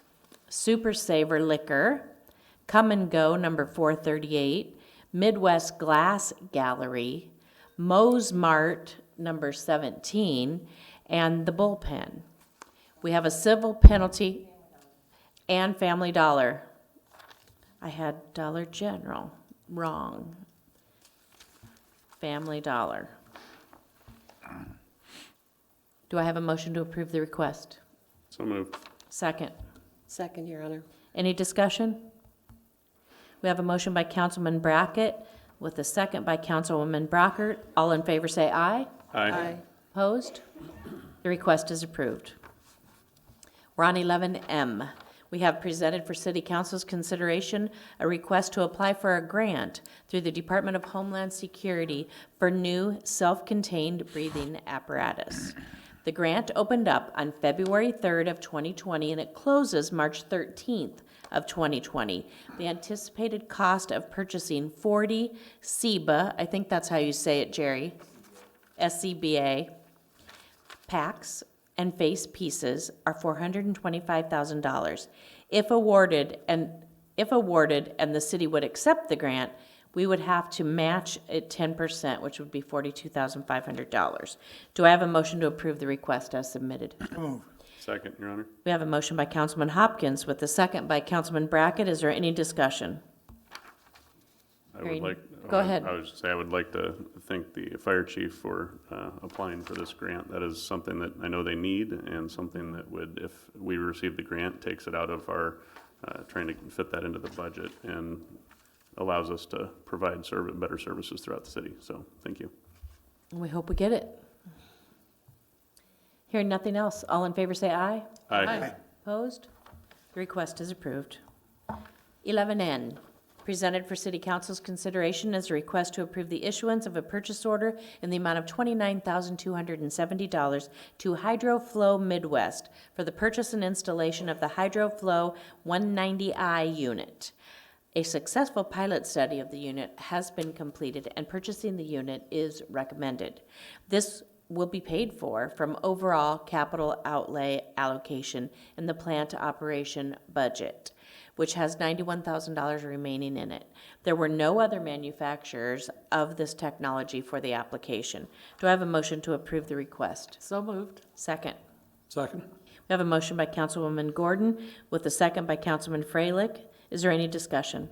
Super Saver Liquor, Come and Go number 438, Midwest Glass Gallery, Moe's Mart number 17, and The Bullpen. We have a civil penalty and Family Dollar. I had Dollar General, wrong. Family Dollar. Do I have a motion to approve the request? So moved. Second. Second, Your Honor. Any discussion? We have a motion by Councilman Brackett with a second by Councilwoman Brockert. All in favor say aye. Aye. Opposed? The request is approved. We're on 11M. We have presented for City Council's consideration a request to apply for a grant through the Department of Homeland Security for new self-contained breathing apparatus. The grant opened up on February 3rd of 2020 and it closes March 13th of 2020. The anticipated cost of purchasing 40 SEBA, I think that's how you say it, Jerry, SCBA, packs and face pieces are $425,000. If awarded and the city would accept the grant, we would have to match it 10%, which would be $42,500. Do I have a motion to approve the request as submitted? Second, Your Honor. We have a motion by Councilman Hopkins with a second by Councilman Brackett. Is there any discussion? I Hearing- would like. Go ahead. I was just say I would like to thank the fire chief for applying for this grant. That is something that I know they need and something that would, if we receive the grant, takes it out of our, trying to fit that into the budget and allows us to provide better services throughout the city. So, thank you. We hope we get it. Hearing nothing else, all in favor say aye. Aye. Opposed? The request is approved. 11N, presented for City Council's consideration is a request to approve the issuance of a purchase order in the amount of $29,270 to HydroFlow Midwest for the purchase and installation of the HydroFlow 190i unit. A successful pilot study of the unit has been completed and purchasing the unit is recommended. This will be paid for from overall capital outlay allocation in the plant operation budget, which has $91,000 remaining in it. There were no other manufacturers of this technology for the application. Do I have a motion to approve the request? So moved. Second. Second. We have a motion by Councilwoman Gordon with a second by Councilman Freilich. Is there any discussion?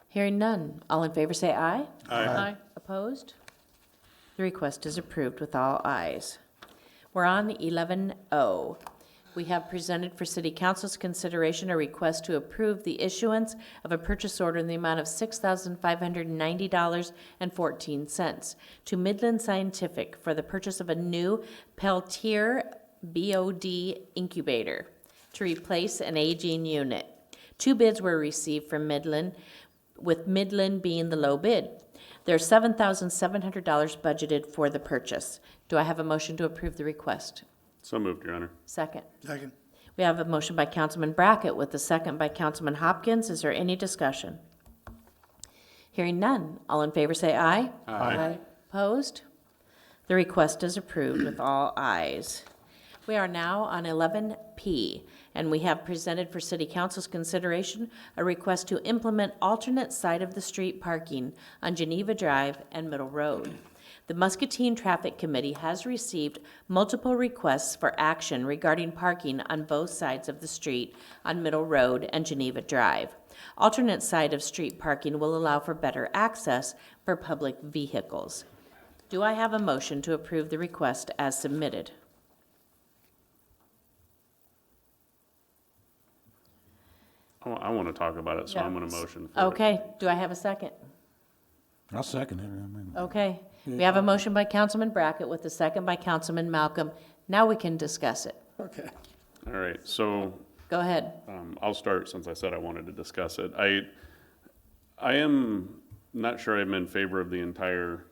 Hearing none. All in favor say aye. Aye. Opposed? The request is approved with all ayes. We're on 11O. We have presented for City Council's consideration a request to approve the issuance of a purchase order in the amount of $6,590.14 to Midland Scientific for the purchase of a new Peltier BOD incubator to replace an aging unit. 2 bids were received from Midland, with Midland being the low bid. There's $7,700 budgeted for the purchase. Do I have a motion to approve the request? So moved, Your Honor. Second. Second. We have a motion by Councilman Brackett with a second by Councilman Hopkins. Is there any discussion? Hearing none. All in favor say aye. Aye. Opposed? The request is approved with all ayes. We are now on 11P, and we have presented for City Council's consideration a request to implement alternate side of the street parking on Geneva Drive and Middle Road. The Muscatine Traffic Committee has received multiple requests for action regarding parking on both sides of the street on Middle Road and Geneva Drive. Alternate side of street parking will allow for better access for public vehicles. Do I have a motion to approve the request as submitted? I want to talk about it, so I'm going to motion for it. Okay, do I have a second? I'll second it. I mean, Okay, we have a motion by Councilman Brackett with a second by Councilman Malcolm. Now we can discuss it. Okay. All right, so Go ahead. I'll start since I said I wanted to discuss it. I am not sure I'm in favor of the entire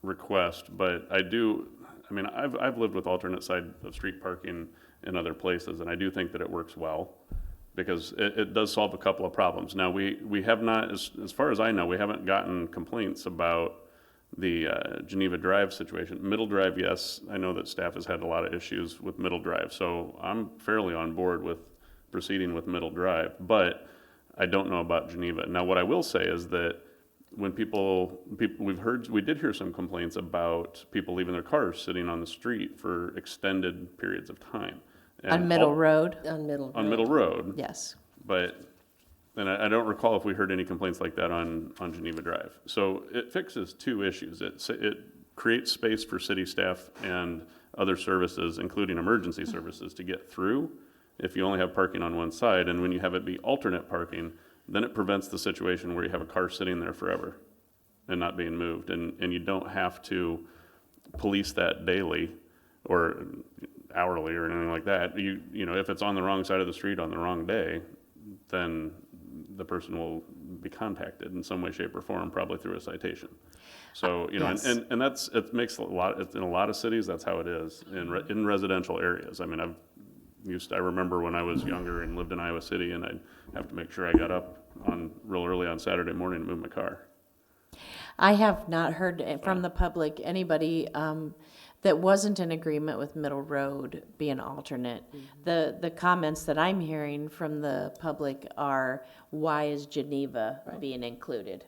request, but I mean, I've lived with alternate side of street parking in other places, and I do think that it works well because it does solve a couple of problems. Now, we have not, as far as I know, we haven't gotten complaints about the Geneva Drive situation. Middle Drive, yes, I know that staff has had a lot of issues with Middle Drive, so I'm fairly on board with proceeding with Middle Drive, but I don't know about Geneva. Now, what I will say is that when we did hear some complaints about people leaving their cars sitting on the street for extended periods of time. On Middle Road? On Middle. On Middle Road. Yes. And I don't recall if we heard any complaints like that on Geneva Drive. So it fixes two issues. It creates space for city staff and other services, including emergency services, to get through if you only have parking on one side. And when you have it be alternate parking, then it prevents the situation where you have a car sitting there forever and not being moved. And you don't have to police that daily or hourly or anything like that. You know, if it's on the wrong side of the street on the wrong day, then the person will be contacted in some way, shape, or form, probably through a citation. So, you know, Yes. and that's, it makes in a lot of cities, that's how it is in residential areas. I mean, I remember when I was younger and lived in Iowa City, and I'd have to make sure I got up real early on Saturday morning to move my car. I have not heard from the public, anybody that wasn't in agreement with Middle Road being alternate. The comments that I'm hearing from the public are, why is Geneva being included?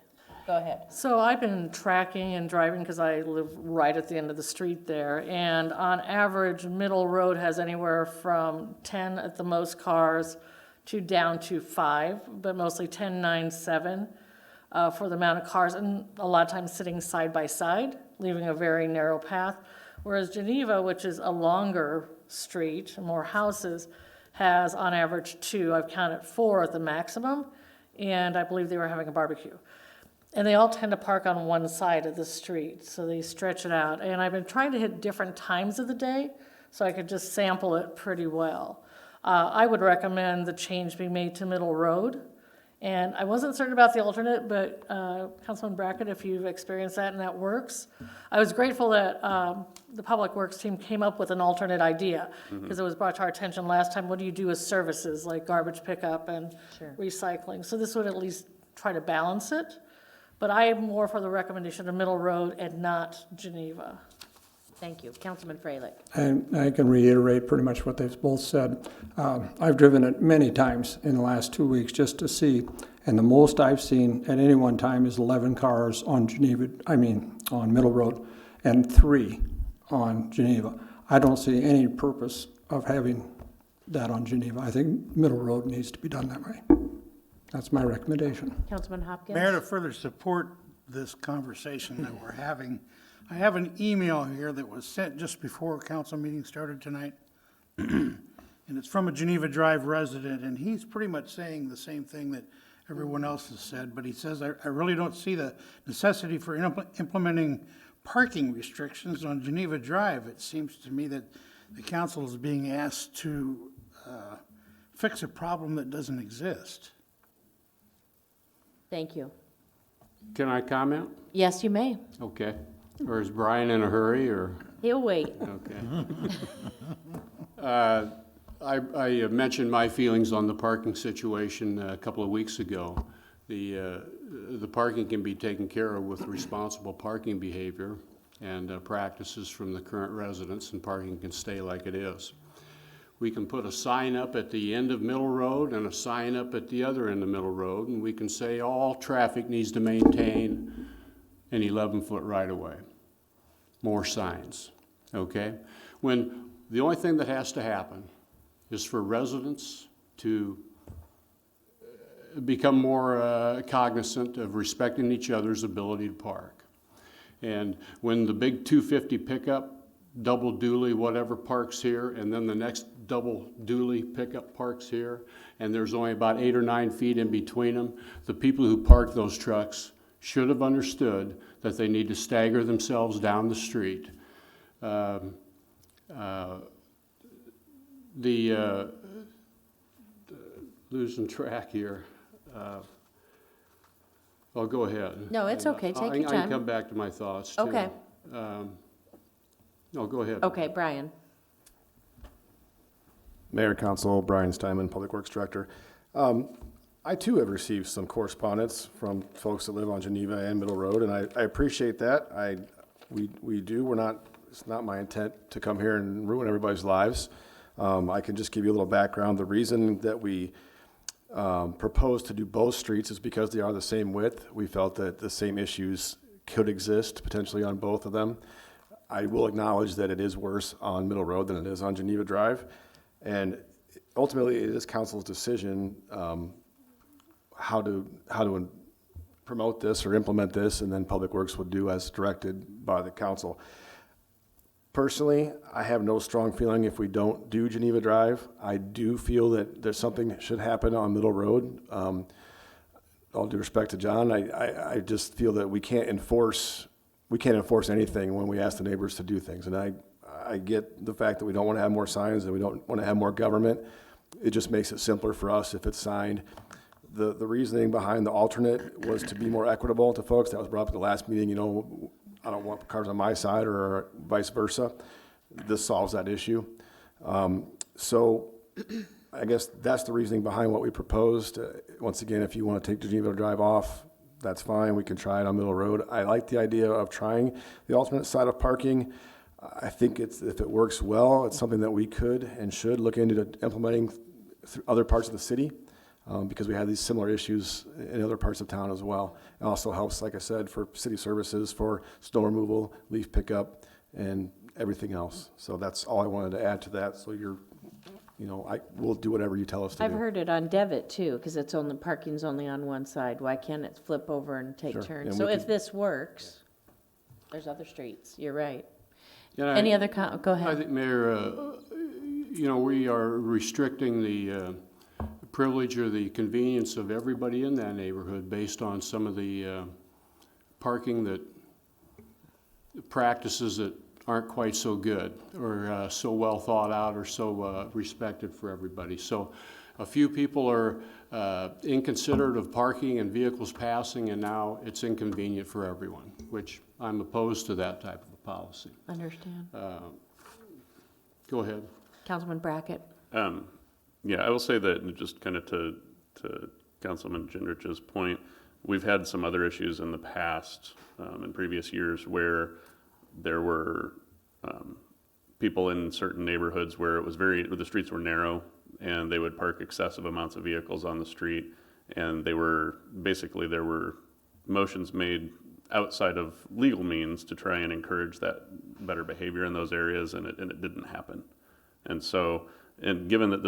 Go ahead. So I've been tracking and driving because I live right at the end of the street there. And on average, Middle Road has anywhere from 10 at the most cars to down to 5, but mostly 10, 9, 7 for the amount of cars. And a lot of times sitting side by side, leaving a very narrow path. Whereas Geneva, which is a longer street, more houses, has on average 2. I've counted 4 at the maximum. And I believe they were having a barbecue. And they all tend to park on one side of the street, so they stretch it out. And I've been trying to hit different times of the day, so I could just sample it pretty well. I would recommend the change be made to Middle Road. And I wasn't certain about the alternate, but Councilman Brackett, if you've experienced that and that works. I was grateful that the Public Works team came up with an alternate idea, because it was brought to our attention last time, what do you do with services like garbage pickup and recycling? So this would at least try to balance it. But I am more for the recommendation of Middle Road and not Geneva. Thank you. Councilman Freilich. And I can reiterate pretty much what they've both said. I've driven it many times in the last 2 weeks just to see, and the most I've seen at any one time is 11 cars on on Middle Road, and 3 on Geneva. I don't see any purpose of having that on Geneva. I think Middle Road needs to be done that way. That's my recommendation. Councilman Hopkins? Mayor, to further support this conversation that we're having, I have an email here that was sent just before council meeting started tonight. And it's from a Geneva Drive resident, and he's pretty much saying the same thing that everyone else has said, but he says, I really don't see the necessity for implementing parking restrictions on Geneva Drive. It seems to me that the council is being asked to fix a problem that doesn't exist. Thank you. Can I comment? Yes, you may. Okay. Or is Brian in a hurry, or? He'll wait. Okay. I mentioned my feelings on the parking situation a couple of weeks ago. The parking can be taken care of with responsible parking behavior and practices from the current residents, and parking can stay like it is. We can put a sign up at the end of Middle Road and a sign up at the other end of Middle Road, and we can say all traffic needs to maintain an 11-foot right-of-way. More signs, okay? When the only thing that has to happen is for residents to become more cognizant of respecting each other's ability to park. And when the big 250 pickup, double dually, whatever parks here, and then the next double dually pickup parks here, and there's only about 8 or 9 feet in between them, the people who park those trucks should have understood that they need to stagger themselves down the street. Losing track here. I'll go ahead. No, it's okay. Take your I can time. come back to my thoughts, too. Okay. No, go ahead. Okay, Brian. Mayor, Council, Brian Steinman, Public Works Director. I too have received some correspondence from folks that live on Geneva and Middle Road, and I appreciate that. We do. It's not my intent to come here and ruin everybody's lives. I can just give you a little background. The reason that we proposed to do both streets is because they are the same width. We felt that the same issues could exist potentially on both of them. I will acknowledge that it is worse on Middle Road than it is on Geneva Drive. And ultimately, it is council's decision how to promote this or implement this, and then Public Works will do as directed by the council. Personally, I have no strong feeling if we don't do Geneva Drive. I do feel that there's something that should happen on Middle Road. All due respect to John, I just feel that we can't enforce anything when we ask the neighbors to do things. And I get the fact that we don't want to have more signs and we don't want to have more government. It just makes it simpler for us if it's signed. The reasoning behind the alternate was to be more equitable to folks. That was brought up at the last meeting. You know, I don't want cars on my side or vice versa. This solves that issue. So I guess that's the reasoning behind what we proposed. Once again, if you want to take Geneva Drive off, that's fine. We can try it on Middle Road. I like the idea of trying the alternate side of parking. I think if it works well, it's something that we could and should look into implementing through other parts of the city, because we have these similar issues in other parts of town as well. It also helps, like I said, for city services, for snow removal, leaf pickup, and everything else. So that's all I wanted to add to that. So we'll do whatever you tell us to I've do. heard it on Devitt too, because parking's only on one side. Why can't it flip over and take Sure. turns? And So we if could- this works, there's other streets. You're right. Yeah, Any other go I ahead. think, Mayor, we are restricting the privilege or the convenience of everybody in that neighborhood based on some of the parking practices that aren't quite so good or so well thought out or so respected for everybody. So a few people are inconsiderate of parking and vehicles passing, and now it's inconvenient for everyone, which I'm opposed to that type of a policy. Understand. Go ahead. Councilman Brackett. Yeah, I will say that just kind of to Councilman Gendrich's point, we've had some other issues in the past, in previous years, where there were people in certain neighborhoods where the streets were narrow and they would park excessive amounts of vehicles on the street, and there were motions made outside of legal means to try and encourage that better behavior in those areas, and it didn't happen. And so, and given that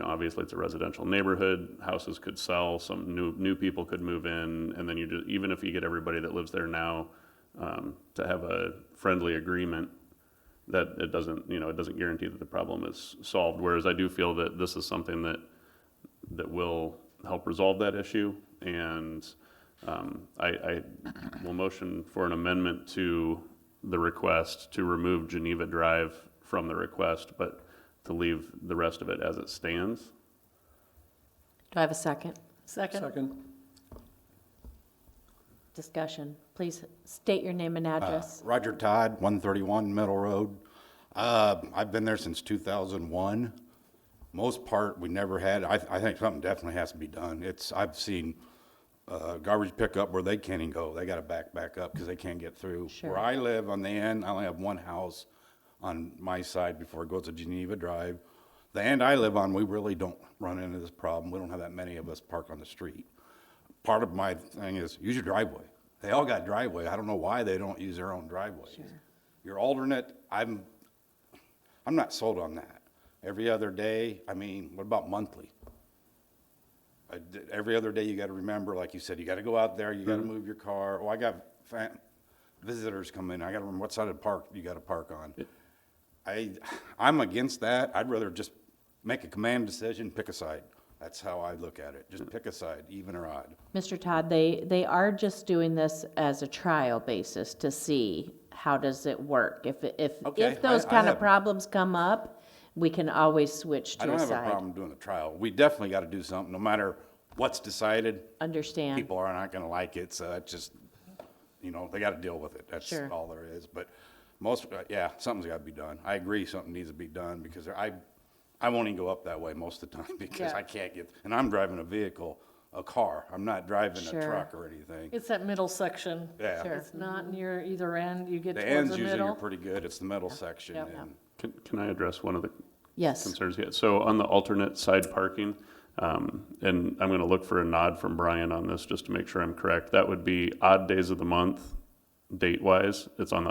obviously it's a residential neighborhood, houses could sell, some new people could move in, and then even if you get everybody that lives there now to have a friendly agreement, that it doesn't guarantee that the problem is solved. Whereas I do feel that this is something that will help resolve that issue, and I will motion for an amendment to the request to remove Geneva Drive from the request, but to leave the rest of it as it stands. Do I have a second? Second. Discussion. Please state your name and address. Roger Todd, 131 Middle Road. I've been there since 2001. Most part, we never had, I think something definitely has to be done. I've seen garbage pickup where they can't even go. They gotta back up because they can't get through. Sure. Where I live on the end, I only have one house on my side before it goes to Geneva Drive. The end I live on, we really don't run into this problem. We don't have that many of us park on the street. Part of my thing is use your driveway. They all got driveway. I don't know why they don't use their own driveways. Your alternate, I'm not sold on that. Every other day, I mean, what about monthly? Every other day you gotta remember, like you said, you gotta go out there, you gotta move your car. Oh, I got visitors come in, I gotta remember what side of the park you gotta park on. I'm against that. I'd rather just make a command decision, pick a side. That's how I look at it. Just pick a side, even or odd. Mr. Todd, they are just doing this as a trial basis to see how does it work. Okay, If those I kind of have- problems come up, we can always switch I to don't a have a side. problem doing a trial. We definitely gotta do something, no matter what's decided. Understand. People are not gonna like it, so it's just, they gotta deal with it. That's Sure. all there is. But something's gotta be done. I agree, something needs to be done, because I won't even go up that way most of the time, because Yeah. I can't get, and I'm driving a vehicle, a car. I'm not driving Sure. a truck or anything. It's that middle section. Yeah. Sure. It's not near either end, you get The towards ends the usually are middle. pretty good. It's the middle section. Yep. And Can I address one of the Yes. concerns yet? So on the alternate side parking, and I'm gonna look for a nod from Brian on this just to make sure I'm correct. That would be odd days of the month, date-wise. It's on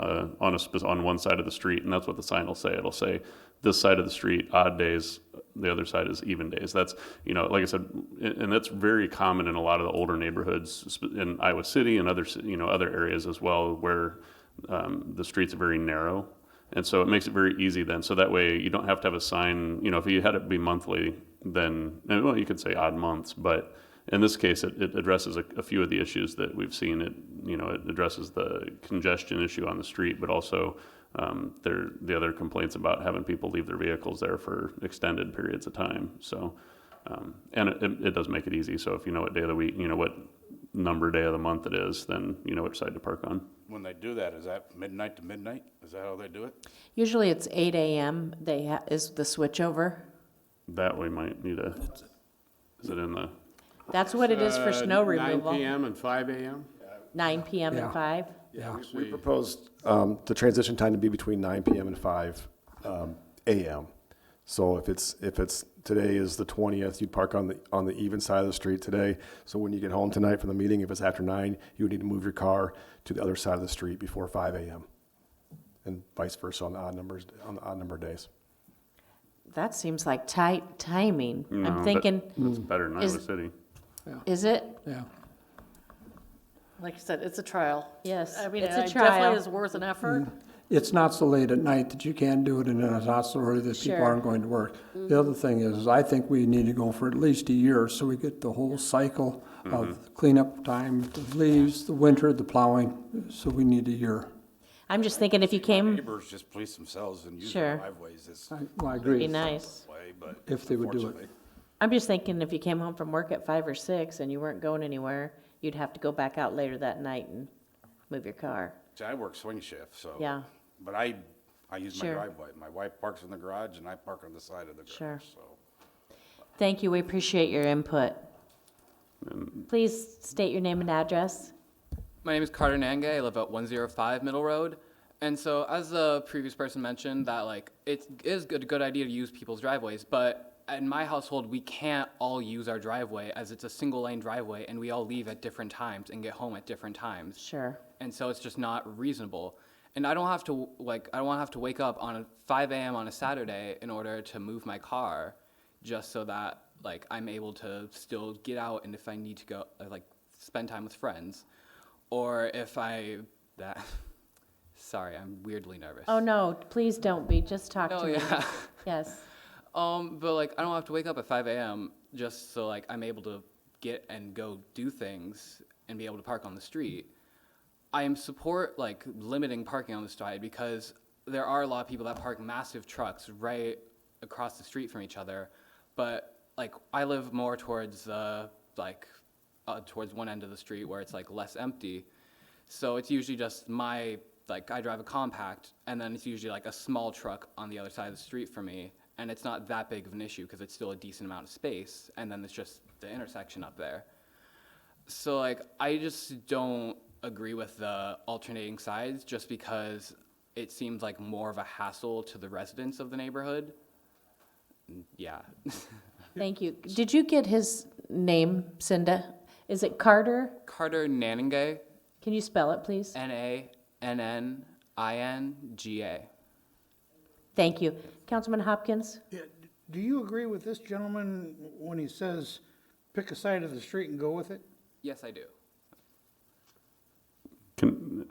one side of the street, and that's what the sign will say. It'll say, this side of the street, odd days, the other side is even days. That's, like I said, and that's very common in a lot of the older neighborhoods in Iowa City and other areas as well, where the streets are very narrow. And so it makes it very easy then. So that way you don't have to have a sign, if you had it be monthly, then, well, you could say odd months, but in this case, it addresses a few of the issues that we've seen. It addresses the congestion issue on the street, but also the other complaints about having people leave their vehicles there for extended periods of time. So, and it does make it easy. So if you know what day of the week, what number day of the month it is, then you know which side to park on. when they do that, is that midnight to midnight? Is that how they do it? Usually it's 8 a.m. Is the switchover. That we might need is it in the? That's what it is for snow removal. 9 PM and 5 AM? 9 p.m. and Yeah. 5. Yeah. We proposed the transition time to be between 9 PM and 5 AM. So if it's today is the 20th, you'd park on the even side of the street today. So when you get home tonight from the meeting, if it's after 9, you would need to move your car to the other side of the street before 5 AM, and vice versa on the odd number of days. That seems like tight timing. No, I'm thinking, that's better than Iowa is- City. is it? Yeah. Like you said, it's a trial. Yes, I mean, it's it a trial. definitely is worth an effort. It's not so late at night that you can't do it, and then it's not so early that people Sure. aren't going to work. The other thing is, I think we need to go for at least a year, so we get the whole cycle of cleanup time, the leaves, the winter, the plowing, so we need a year. I'm just thinking if you came, Neighbors just police themselves and use Sure. their driveways. It's I be agree, nice. way, but if they would do it. unfortunately, I'm just thinking if you came home from work at 5 or 6 and you weren't going anywhere, you'd have to go back out later that night and move your car. See, I work swing shift, so. Yeah. But I use my Sure. driveway. My wife parks in the garage and I park on the side of the garage, Sure. so. Thank you, we appreciate your input. Please state your name and address. My name is Carter Nange. I live at 105 Middle Road. And so, as the previous person mentioned, that it is a good idea to use people's driveways, but in my household, we can't all use our driveway as it's a single lane driveway, and we all leave at different times and get home at different times. Sure. And so it's just not reasonable. And I don't have to I don't want to have to wake up on 5 a.m. on a Saturday in order to move my car, just so that I'm able to still get out, and if I need to go spend time with friends, or if sorry, I'm weirdly nervous. Oh, no, please don't be, just talk to Oh me. yeah. Yes. But I don't have to wake up at 5 a.m. just so I'm able to get and go do things and be able to park on the street. I am support limiting parking on the side because there are a lot of people that park massive trucks right across the street from each other. But I live more towards towards one end of the street where it's less empty. So it's usually just I drive a compact, and then it's usually a small truck on the other side of the street for me, and it's not that big of an issue because it's still a decent amount of space, and then it's just the intersection up there. So like, I just don't agree with the alternating sides just because it seems like more of a hassle to the residents of the neighborhood. Yeah. Thank you. Did you get his name, Cinda? Is it Carter? Carter Nanninga, Can you spell it, please? Nanninga. Thank you. Councilman Hopkins? Yeah, do you agree with this gentleman when he says, pick a side of the street and go with it? Yes, I do.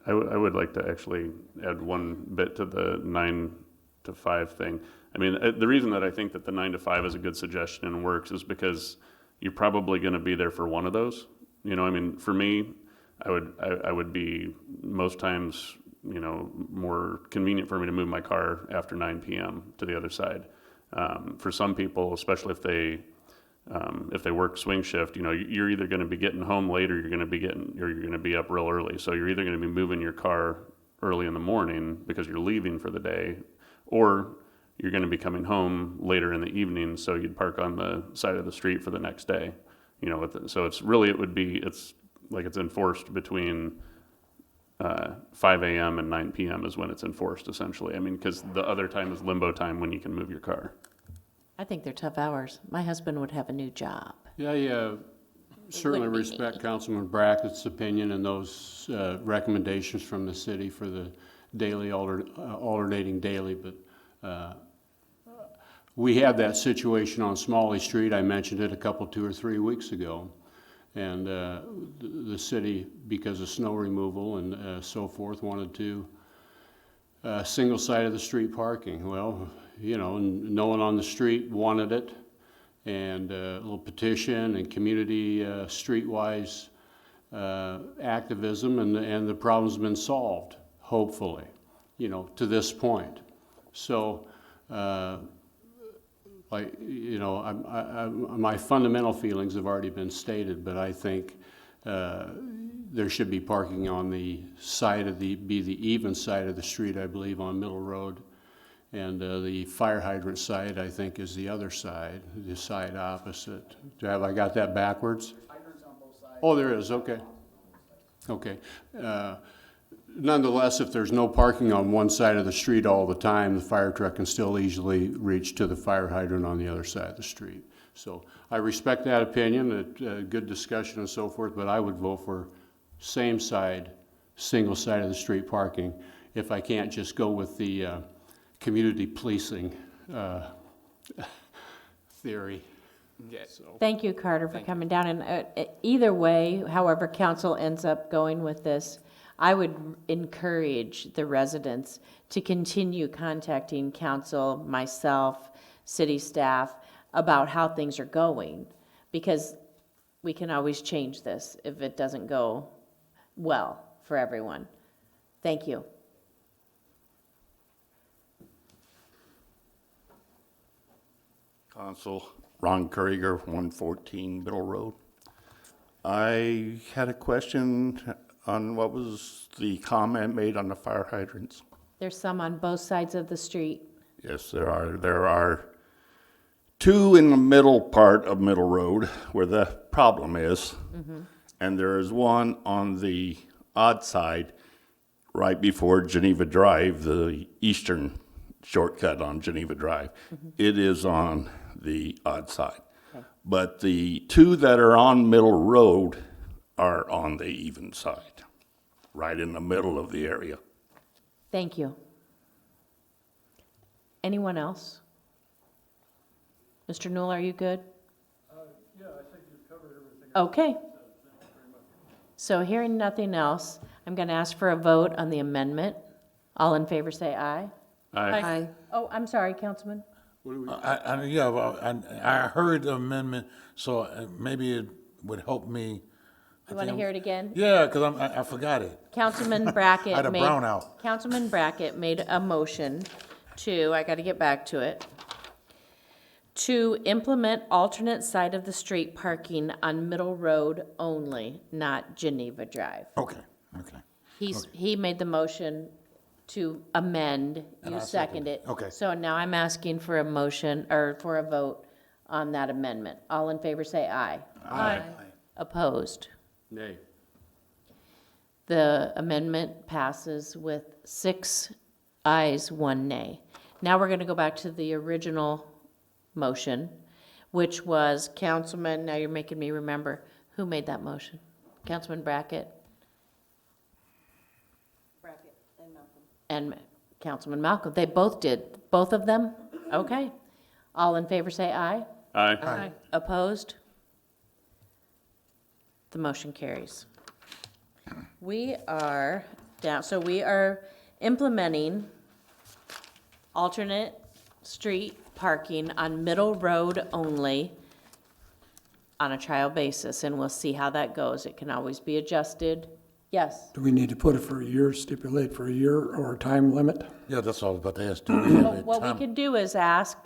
I would like to actually add one bit to the 9 to 5 thing. I mean, the reason that I think that the 9 to 5 is a good suggestion and works is because you're probably going to be there for one of those. You know, I mean, for me, I would be most times, you know, more convenient for me to move my car after 9 p.m. to the other side. For some people, especially if they work swing shift, you know, you're either going to be getting home late or you're going to be up real early. So you're either going to be moving your car early in the morning because you're leaving for the day, or you're going to be coming home later in the evening. So you'd park on the side of the street for the next day. You know, so it's enforced between 5 a.m. and 9 p.m. is when it's enforced, essentially. I mean, because the other time is limbo time when you can move your car. I think they're tough hours. My husband would have a new job. Yeah, certainly wouldn't be me. respect Councilman Brackett's opinion and those recommendations from the city for the daily, alternating daily, but we had that situation on Smalley Street. I mentioned it 2 or 3 weeks ago. And the city, because of snow removal and so forth, wanted to single side of the street parking. Well, you know, no one on the street wanted it, and a little petition and community streetwise activism, and the problem's been solved, hopefully, you know, to this point. So, my fundamental feelings have already been stated, but I think there should be parking on the side of the even side of the street, I believe, on Middle Road. And the fire hydrant side, I think, is the other side, the side opposite. Have I got that backwards? Hydrants on both sides. Oh, there is, okay. Okay. Nonetheless, if there's no parking on one side of the street all the time, the fire truck can still easily reach to the fire hydrant on the other side of the street. So I respect that opinion, good discussion and so forth, but I would vote for same side, single side of the street parking if I can't just go with the community policing theory. Yeah. So. Thank you, Carter, for coming down. And either way, however council ends up going with this, I would encourage the residents to continue contacting council, myself, city staff, about how things are going, because we can always change this if it doesn't go well for everyone. Thank you. Council, Ron Kurriger, 114 Middle Road. I had a question on what was the comment made on the fire hydrants. There's some on both sides of the street. Yes, there are. There are 2 in the middle part of Middle Road where the problem is. Mm-hmm. And there is one on the odd side right before Geneva Drive, the eastern shortcut on Geneva Drive. Mm-hmm. It is on the odd side. Okay. But the 2 that are on Middle Road are on the even side, right in the middle of the area. Thank you. Anyone else? Mr. Newell, are you good? Yeah, I think you've covered everything. Okay. So hearing nothing else, I'm going to ask for a vote on the amendment. All in favor say aye. Aye. Oh, I'm sorry, Councilman. I heard the amendment, so maybe it would help me. You want to hear it again? Yeah, because I forgot it. Councilman Brackett I had a made, brownout. Councilman Brackett made a motion to, I got to get back to it, to implement alternate side of the street parking on Middle Road only, not Geneva Drive. Okay. He made the motion to amend, And you I second second it. it. Okay. So now I'm asking for a motion, or for a vote on that amendment. All in favor say aye. Aye. Opposed? Nay. The amendment passes with 6 ayes, 1 nay. Now we're going to go back to the original motion, which was Councilman, now you're making me remember, who made that motion? Councilman Brackett? Brackett and Malcolm. And Councilman Malcolm. They both did. Both of them? Okay. All in favor say aye. Aye. Opposed? The motion carries. We are down, so we are implementing alternate street parking on Middle Road only on a trial basis, and we'll see how that goes. It can always be adjusted. Yes? Do we need to put it for a year, stipulate for a year or a time limit? Yeah, that's all I was about to ask. Do we have a What we time- could do is ask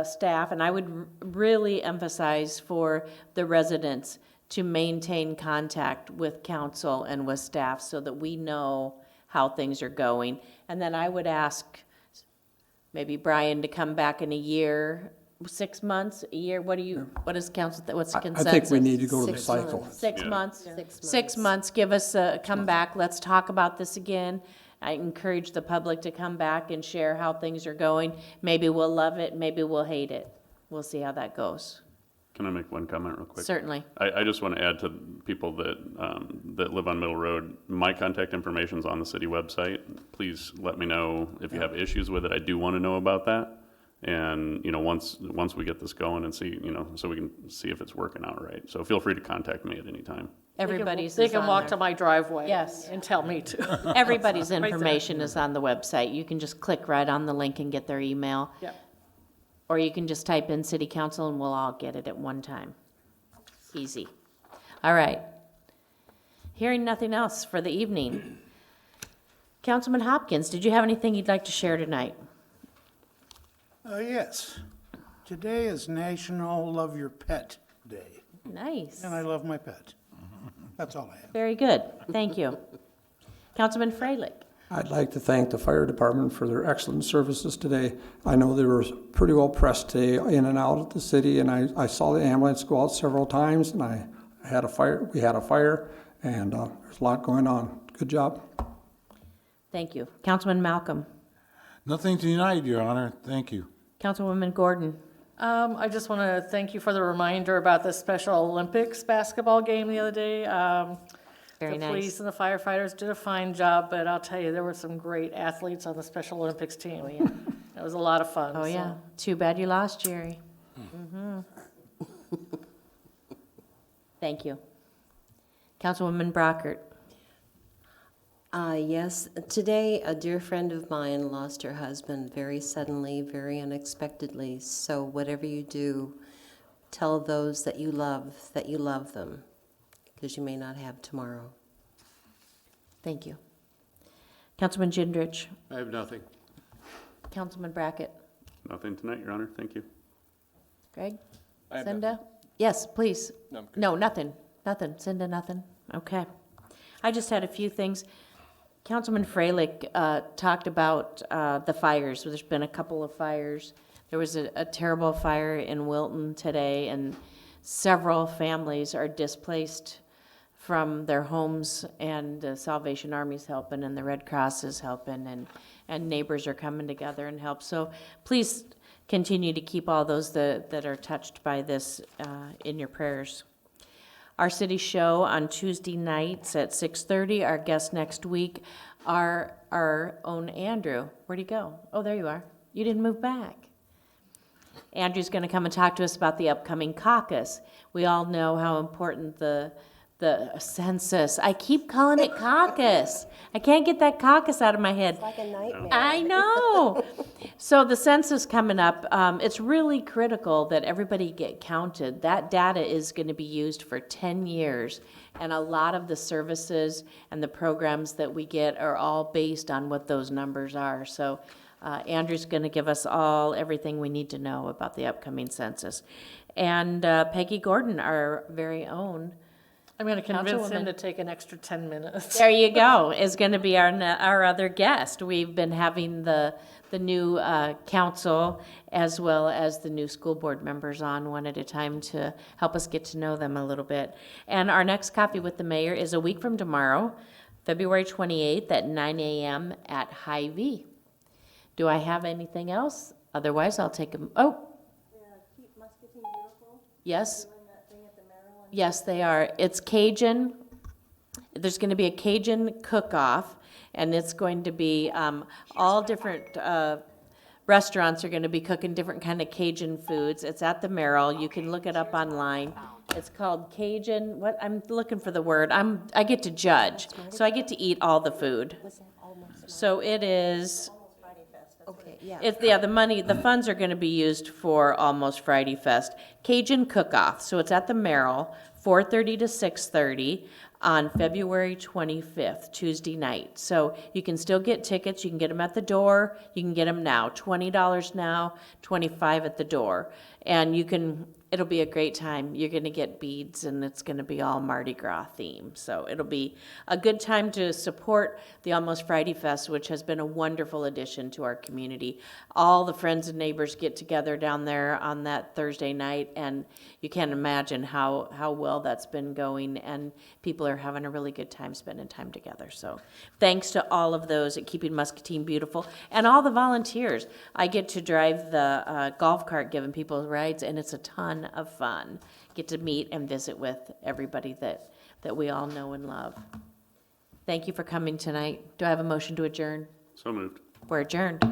staff, and I would really emphasize for the residents to maintain contact with council and with staff so that we know how things are going. And then I would ask maybe Brian to come back in a year, 6 months, a year. What is council, what's the I consensus? think we need to go to the 6 cycle. months. 6 Yeah. months? 6 months. 6 months, give us a, come back, let's talk about this again. I encourage the public to come back and share how things are going. Maybe we'll love it, maybe we'll hate it. We'll see how that goes. Can I make one comment real quick? Certainly. I just want to add to people that, that live on Middle Road, my contact information's on the city website. Please let me know if you have issues with it. I do want to know about that. And, you know, once we get this going and see, you know, so we can see if it's working out right. So feel free to contact me at any time. Everybody's They is can on walk there. to my driveway. Yes. And tell me to. Everybody's Right there. information is on the website. You can just click right on the link and get their email. Yep. Or you can just type in city council and we'll all get it at one time. Easy. All right. Hearing nothing else for the evening. Councilman Hopkins, did you have anything you'd like to share tonight? Yes. Today is National Love Your Pet Day, Nice. and I love my pet. That's all I have. Very good. Thank you. Councilman Freilich. I'd like to thank the fire department for their excellent services today. I know they were pretty well pressed today in and out of the city, and I saw the ambulance go out several times, and we had a fire, and there's a lot going on. Good job. Thank you. Councilman Malcolm. Nothing tonight, Your Honor. Thank you. Councilwoman Gordon. I just want to thank you for the reminder about the Special Olympics basketball game the other day. Very The police nice. and the firefighters did a fine job, but I'll tell you, there were some great athletes on the Special Olympics team. It was a lot of fun. Oh, so. yeah. Too bad you lost, Jerry. Thank you. Councilwoman Brockert. Yes, today a dear friend of mine lost her husband very suddenly, very unexpectedly. So whatever you do, tell those that you love them, because you may not have tomorrow. Thank you. Councilman Gendrich. I have nothing. Councilman Brackett. Nothing tonight, Your Honor. Thank you. Greg? I have Cinda? Yes, please. No, I'm good. No, nothing. Nothing. Cinda, nothing. Okay. I just had a few things. Councilman Freilich talked about the fires. There's been a couple of fires. There was a terrible fire in Wilton today, and several families are displaced from their homes, and the Salvation Army's helping, and the Red Cross is helping, and neighbors are coming together and help. So please continue to keep all those that are touched by this in your prayers. Our city show on Tuesday nights at 6:30. Our guest next week, our own Andrew. Where'd he go? Oh, there you are. You didn't move back. Andrew's going to come and talk to us about the upcoming caucus. We all know how important the census. I keep calling it caucus. I can't get that caucus out of my head. It's like a nightmare. I know. So the census coming up, it's really critical that everybody get counted. That data is going to be used for 10 years, and a lot of the services and the programs that we get are all based on what those numbers are. So Andrew's going to give us all everything we need to know about the upcoming census. And Peggy Gordon, our very own I'm gonna convince him Councilwoman. to take an extra 10 minutes. There you go, is going to be our other guest. We've been having the new council as well as the new school board members on one at a time to help us get to know them a little bit. And our next Coffee with the Mayor is a week from tomorrow, February 28th at 9 a.m. at Hy-Vee. Do I have anything else? Otherwise, I'll take a, Keep Muscatine Beautiful, yes? doing that thing at the Maryland. Yes, they are. It's Cajun. There's going to be a Cajun cook-off, and it's going to be all different restaurants are going to be cooking different kind of Cajun foods. It's at the Merrill. You can look it up online. It's called Cajun. What I'm looking for the word. I get to judge, so I get to eat all the food. So it is. Okay, yeah. The funds are gonna be used for Almost Friday Fest. Cajun Cook-Off, so it's at the Merrill, 4:30 to 6:30 on February 25th, Tuesday night. So you can still get tickets, you can get them at the door, you can get them now, $20 now, $25 at the door. And it'll be a great time. You're gonna get beads and it's gonna be all Mardi Gras theme. So it'll be a good time to support the Almost Friday Fest, which has been a wonderful addition to our community. All the friends and neighbors get together down there on that Thursday night, and you can't imagine how well that's been going, and people are having a really good time spending time together. So thanks to all of those at Keeping Muscatine Beautiful and all the volunteers. I get to drive the golf cart giving people rides, and it's a ton of fun. Get to meet and visit with everybody that we all know and love. Thank you for coming tonight. Do I have a motion to adjourn? So moved. We're adjourned.